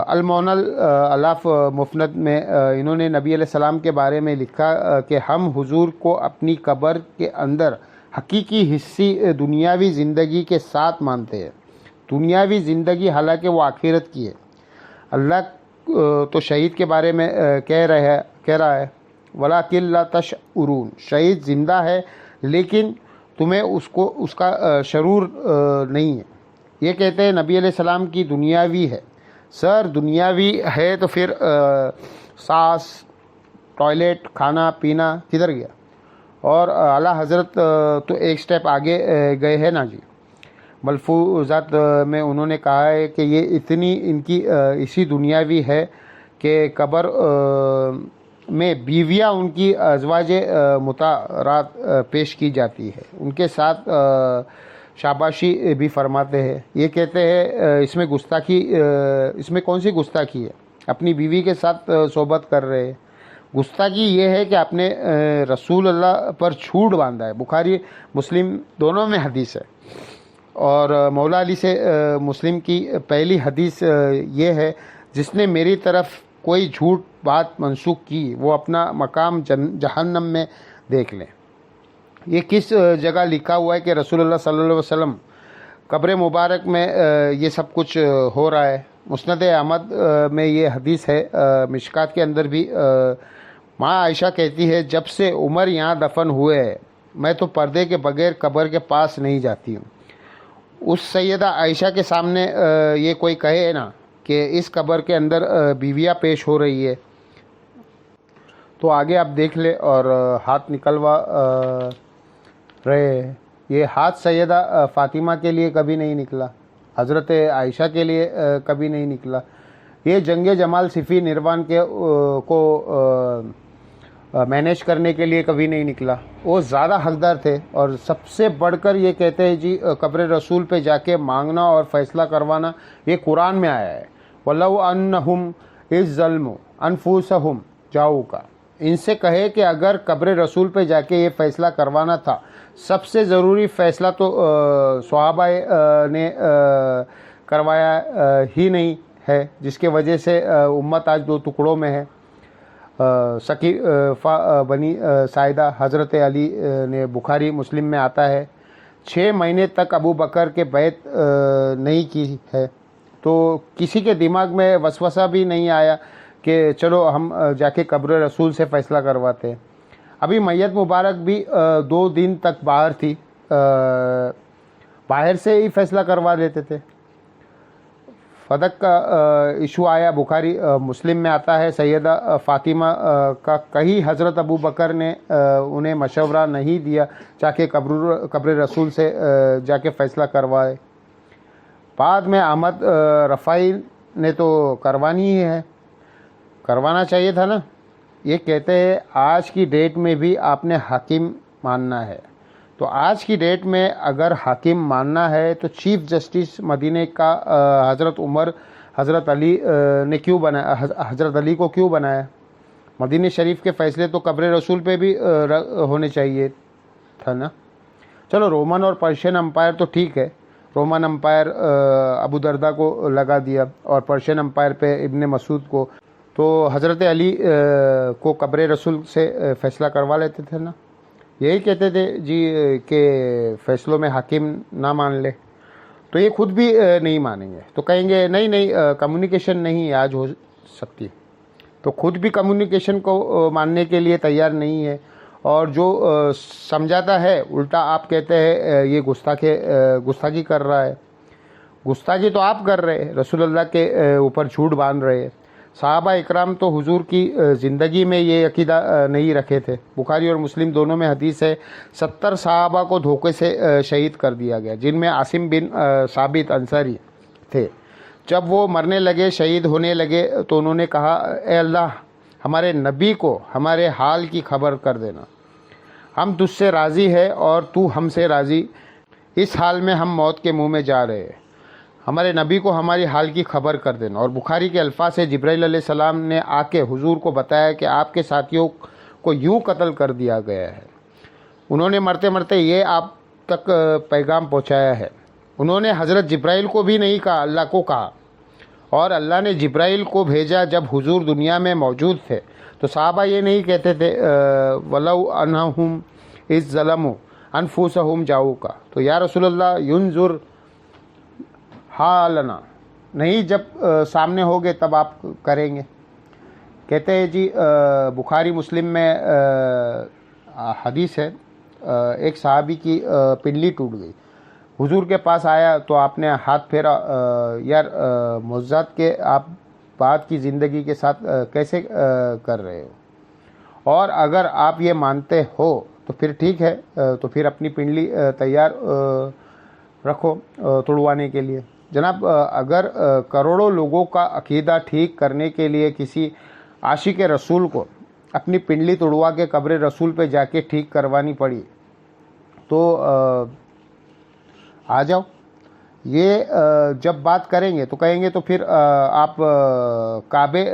المونل الاف مفند میں انہوں نے نبی علیہ السلام کے بارے میں لکھا کہ ہم حضور کو اپنی قبر کے اندر حقیقی حصی دنیاوی زندگی کے ساتھ مانتے ہیں۔ دنیاوی زندگی حالانکہ وہ آخرت کی ہے۔ اللہ تو شہید کے بارے میں کہہ رہا ہے وَلَٰكِن لَا تَشْعُرُونَ، شہید زندہ ہے لیکن تمہیں اس کا شعور نہیں ہے۔ یہ کہتے ہیں نبی علیہ السلام کی دنیاوی ہے۔ سر دنیاوی ہے تو پھر سانس، ٹوائلٹ، کھانا پینا کدھر گیا؟ اور اعلیٰ حضرت تو ایک سٹیپ آگے گئے ہیں نا جی۔ ملفوظات میں انہوں نے کہا ہے کہ یہ اتنی ان کی اسی دنیاوی ہے کہ قبر میں بیویاں ان کی ازواج مطہرات پیش کی جاتی ہے، ان کے ساتھ شاباشی بھی فرماتے ہیں۔ یہ کہتے ہیں اس میں کون سی گستاخی ہے؟ اپنی بیوی کے ساتھ صحبت کر رہے ہیں۔ گستاخی یہ ہے کہ آپ نے رسول اللہ پر جھوٹ باندھا ہے۔ بخاری مسلم دونوں میں حدیث ہے، اور مولا علی سے مسلم کی پہلی حدیث یہ ہے جس نے میری طرف کوئی جھوٹ بات منسوخ کی وہ اپنا مقام جہنم میں دیکھ لیں۔ یہ کس جگہ لکھا ہوا ہے کہ رسول اللہ صلی اللہ علیہ وسلم قبر مبارک میں یہ سب کچھ ہو رہا ہے؟ مسند احمد میں یہ حدیث ہے، مشکات کے اندر بھی ماں عائشہ کہتی ہے جب سے عمر یہاں دفن ہوئے ہیں میں تو پردے کے بغیر قبر کے پاس نہیں جاتی ہوں۔ اس سیدہ عائشہ کے سامنے یہ کوئی کہے نا کہ اس قبر کے اندر بیویاں پیش ہو رہی ہے تو آگے آپ دیکھ لیں، اور ہاتھ نکلوا رہے ہیں۔ یہ ہاتھ سیدہ فاطمہ کے لیے کبھی نہیں نکلا، حضرت عائشہ کے لیے کبھی نہیں نکلا، یہ جنگ جمال صفی نروان کو مینیج کرنے کے لیے کبھی نہیں نکلا۔ وہ زیادہ حقدار تھے، اور سب سے بڑھ کر یہ کہتے ہیں جی قبر رسول پہ جا کے مانگنا اور فیصلہ کروانا یہ قرآن میں آیا ہے۔ وَلَوْ أَنَّهُمْ إِذْ ظَلْمُوا أَنفُسَهُمْ جَاءُوكَ، ان سے کہے کہ اگر قبر رسول پہ جا کے یہ فیصلہ کروانا تھا، سب سے ضروری فیصلہ تو صحابہ نے کروایا ہی نہیں ہے، جس کی وجہ سے امت آج دو ٹکڑوں میں ہے۔ سقیفہ بنی ساعدہ حضرت علی نے بخاری مسلم میں آتا ہے 6 مہینے تک ابو بکر کے بیعت نہیں کی ہے، تو کسی کے دماغ میں وسوسہ بھی نہیں آیا کہ چلو ہم جا کے قبر رسول سے فیصلہ کرواتے ہیں۔ ابھی میت مبارک بھی 2 دن تک باہر تھی، باہر سے ہی فیصلہ کروا لیتے تھے۔ فدق کا ایشو آیا، بخاری مسلم میں آتا ہے سیدہ فاطمہ کا کہیں حضرت ابو بکر نے انہیں مشورہ نہیں دیا تاکہ قبر رسول سے جا کے فیصلہ کروائے۔ بعد میں احمد رفاعی نے تو کروانی ہی ہے، کروانا چاہیے تھا نا۔ یہ کہتے ہیں آج کی ڈیٹ میں بھی آپ نے حاکم ماننا ہے، تو آج کی ڈیٹ میں اگر حاکم ماننا ہے تو چیف جسٹس مدینہ کا حضرت عمر حضرت علی نے کیوں بنایا، حضرت علی کو کیوں بنایا؟ مدینہ شریف کے فیصلے تو قبر رسول پہ بھی ہونے چاہیے تھا نا۔ چلو رومن اور پرشین امپائر تو ٹھیک ہے، رومن امپائر ابو دردہ کو لگا دیا اور پرشین امپائر پہ ابن مسعود کو، تو حضرت علی کو قبر رسول سے فیصلہ کروا لیتے تھے نا۔ یہی کہتے تھے جی کہ فیصلوں میں حاکم نہ مان لے، تو یہ خود بھی نہیں مانیں گے، تو کہیں گے نہیں کمیونیکیشن نہیں آج ہو سکتی، تو خود بھی کمیونیکیشن کو ماننے کے لیے تیار نہیں ہے، اور جو سمجھاتا ہے الٹا آپ کہتے ہیں یہ گستاخی کر رہا ہے۔ گستاخی تو آپ کر رہے ہیں، رسول اللہ کے اوپر جھوٹ باندھ رہے ہیں۔ صحابہ اکرام تو حضور کی زندگی میں یہ عقیدہ نہیں رکھے تھے۔ بخاری اور مسلم دونوں میں حدیث ہے 70 صحابہ کو دھوکے سے شہید کر دیا گیا، جن میں عاصم بن ثابت انصاری تھے۔ جب وہ مرنے لگے، شہید ہونے لگے، تو انہوں نے کہا اے اللہ ہمارے نبی کو ہمارے حال کی خبر کر دینا، ہم تجھ سے راضی ہے اور تو ہم سے راضی، اس حال میں ہم موت کے منہ میں جا رہے ہیں، ہمارے نبی کو ہماری حال کی خبر کر دینا۔ اور بخاری کے الفاظ سے جبرائیل علیہ السلام نے آ کے حضور کو بتایا کہ آپ کے ساتھیوں کو یوں قتل کر دیا گیا ہے، انہوں نے مرتے مرتے یہ آپ تک پیغام پہنچایا ہے۔ انہوں نے حضرت جبرائیل کو بھی نہیں کہا، اللہ کو کہا، اور اللہ نے جبرائیل کو بھیجا جب حضور دنیا میں موجود تھے۔ تو صحابہ یہ نہیں کہتے تھے وَلَوْ أَنَّهُمْ إِذْ ظَلَمُوا أَنفُسَهُمْ جَاءُوكَ، تو یا رسول اللہ ينظر حالنا، نہیں جب سامنے ہوگے تب آپ کریں گے۔ کہتے ہیں جی بخاری مسلم میں حدیث ہے ایک صحابی کی پنڈلی ٹوٹ گئی، حضور کے پاس آیا تو آپ نے ہاتھ پھیرا، یار معجزات کے آپ بعد کی زندگی کے ساتھ کیسے کر رہے ہو، اور اگر آپ یہ مانتے ہو تو پھر ٹھیک ہے، تو پھر اپنی پنڈلی تیار رکھو توڑوانے کے لیے۔ جناب اگر کروڑوں لوگوں کا عقیدہ ٹھیک کرنے کے لیے کسی عاشق رسول کو اپنی پنڈلی توڑوا کے قبر رسول پہ جا کے ٹھیک کروانی پڑی تو آ جاؤ۔ یہ جب بات کریں گے تو کہیں گے تو پھر آپ کعبے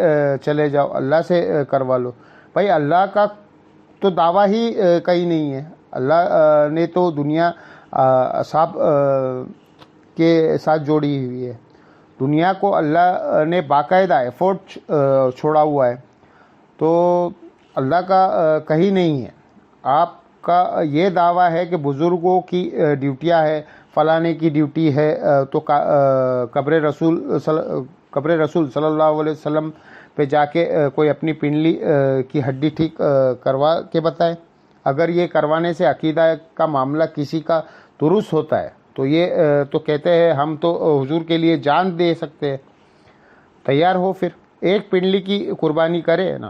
چلے جاؤ، اللہ سے کروا لو۔ بھائی اللہ کا تو دعویٰ ہی کہیں نہیں ہے، اللہ نے تو دنیا اصحاب کے ساتھ جوڑی ہوئی ہے، دنیا کو اللہ نے باقاعدہ ایفورٹ چھوڑا ہوا ہے، تو اللہ کا کہیں نہیں ہے۔ آپ کا یہ دعویٰ ہے کہ بزرگوں کی ڈیوٹیاں ہے، فلانے کی ڈیوٹی ہے، تو قبر رسول صلی اللہ علیہ وسلم پہ جا کے کوئی اپنی پنڈلی کی ہڈی ٹھیک کروا کے بتائے۔ اگر یہ کروانے سے عقیدہ کا معاملہ کسی کا درست ہوتا ہے تو یہ تو کہتے ہیں ہم تو حضور کے لیے جان دے سکتے ہیں، تیار ہو پھر ایک پنڈلی کی قربانی کرے نا۔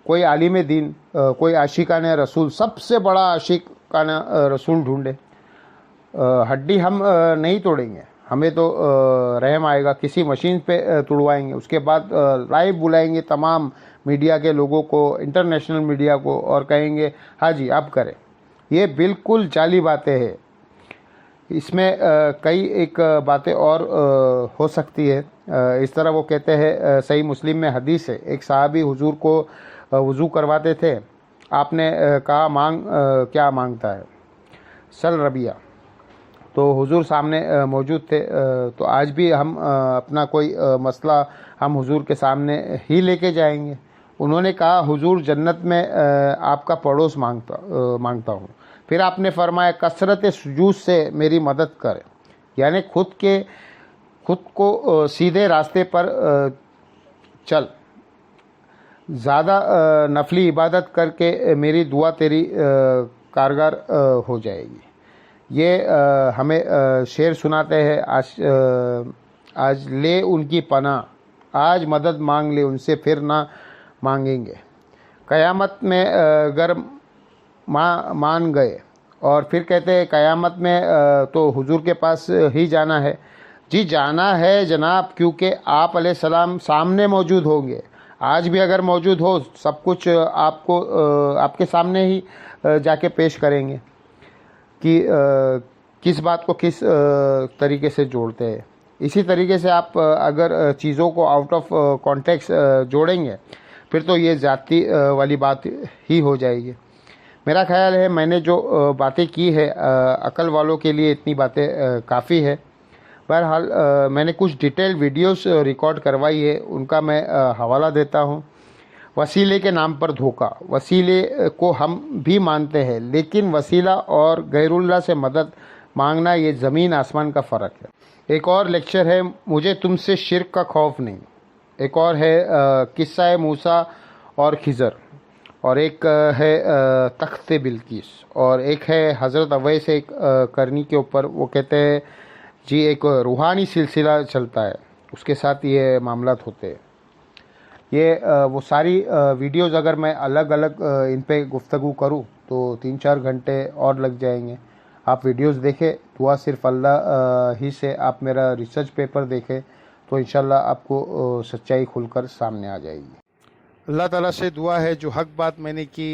کوئی عالم دین، کوئی عاشقان رسول، سب سے بڑا عاشقان رسول ڈھونڈے، ہڈی ہم نہیں توڑیں گے، ہمیں تو رحم آئے گا، کسی مشین پہ توڑوائیں گے، اس کے بعد لائیو بلائیں گے تمام میڈیا کے لوگوں کو، انٹرنیشنل میڈیا کو، اور کہیں گے ہاں جی اب کریں۔ یہ بالکل جعلی باتیں ہیں، اس میں کئی ایک باتیں اور ہو سکتی ہے۔ اس طرح وہ کہتے ہیں، صحیح مسلم میں حدیث ہے، ایک صحابی حضور کو وضو کرواتے تھے، آپ نے کہا مانگ، کیا مانگتا ہے؟ سل ربیہ۔ تو حضور سامنے موجود تھے، تو آج بھی ہم اپنا کوئی مسئلہ ہم حضور کے سامنے ہی لے کے جائیں گے۔ انہوں نے کہا حضور جنت میں آپ کا پڑوس مانگتا ہوں۔ پھر آپ نے فرمایا کثرت سجود سے میری مدد کرے، یعنی خود کو سیدھے راستے پر چل، زیادہ نفلی عبادت کر کے میری دعا تیری کارگر ہو جائے گی۔ یہ ہمیں شعر سناتے ہیں آج لے ان کی پناہ، آج مدد مانگ لے ان سے پھر نہ مانگیں گے۔ قیامت میں اگر مان گئے اور پھر کہتے ہیں قیامت میں تو حضور کے پاس ہی جانا ہے۔ جی جانا ہے جناب، کیونکہ آپ علیہ السلام سامنے موجود ہوں گے۔ آج بھی اگر موجود ہو، سب کچھ آپ کے سامنے ہی جا کے پیش کریں گے کہ کس بات کو کس طریقے سے جوڑتے ہیں۔ اسی طریقے سے آپ اگر چیزوں کو آؤٹ آف کانٹیکس جوڑیں گے پھر تو یہ ذاتی والی بات ہی ہو جائے گی۔ میرا خیال ہے میں نے جو باتیں کی ہے عقل والوں کے لیے اتنی باتیں کافی ہے۔ بہرحال میں نے کچھ ڈیٹیل ویڈیوز ریکارڈ کروائی ہے، ان کا میں حوالہ دیتا ہوں۔ وسیلے کے نام پر دھوکہ، وسیلے کو ہم بھی مانتے ہیں لیکن وسیلہ اور غیر اللہ سے مدد مانگنا یہ زمین آسمان کا فرق ہے۔ ایک اور لیکچر ہے مجھے تم سے شرک کا خوف نہیں، ایک اور ہے قصہ موسیٰ اور خضر، اور ایک ہے تخت بلقیس، اور ایک ہے حضرت اویس ایک کرنی کے اوپر۔ وہ کہتے ہیں جی ایک روحانی سلسلہ چلتا ہے، اس کے ساتھ یہ معاملات ہوتے ہیں۔ یہ وہ ساری ویڈیوز اگر میں الگ الگ ان پہ گفتگو کروں تو 3-4 گھنٹے اور لگ جائیں گے۔ آپ ویڈیوز دیکھیں، دعا صرف اللہ ہی سے، آپ میرا ریسرچ پیپر دیکھیں تو انشاءاللہ آپ کو سچائی کھل کر سامنے آ جائے گی۔ اللہ تعالیٰ سے دعا ہے جو حق بات میں نے کی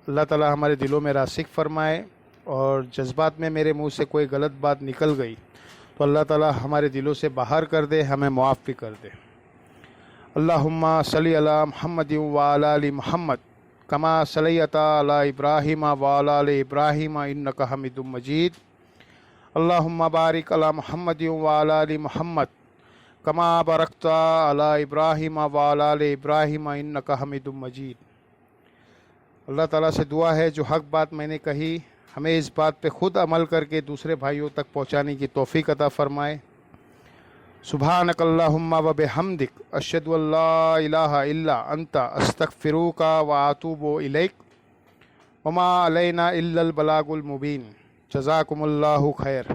اللہ تعالیٰ ہمارے دلوں میں راسخ فرمائے، اور جذبات میں میرے منہ سے کوئی غلط بات نکل گئی تو اللہ تعالیٰ ہمارے دلوں سے باہر کر دے، ہمیں معاف بھی کر دے۔ اللہم صلی علی محمد وعلی آل محمد کما صلیت علی ابراہیم وعلی آل ابراہیم انک حمید مجید۔ اللہم بارک علی محمد وعلی آل محمد کما بارکت علی ابراہیم وعلی آل ابراہیم انک حمید مجید۔ اللہ تعالیٰ سے دعا ہے جو حق بات میں نے کہی ہمیں اس بات پہ خود عمل کر کے دوسرے بھائیوں تک پہنچانے کی توفیق عطا فرمائے۔ سبحانک اللہم و بحمدک اشہد ان لا الہ الا انت استغفرک و اتوب الیک وما علینا الا البلاغ المبین۔ جزاکم اللہ خیر۔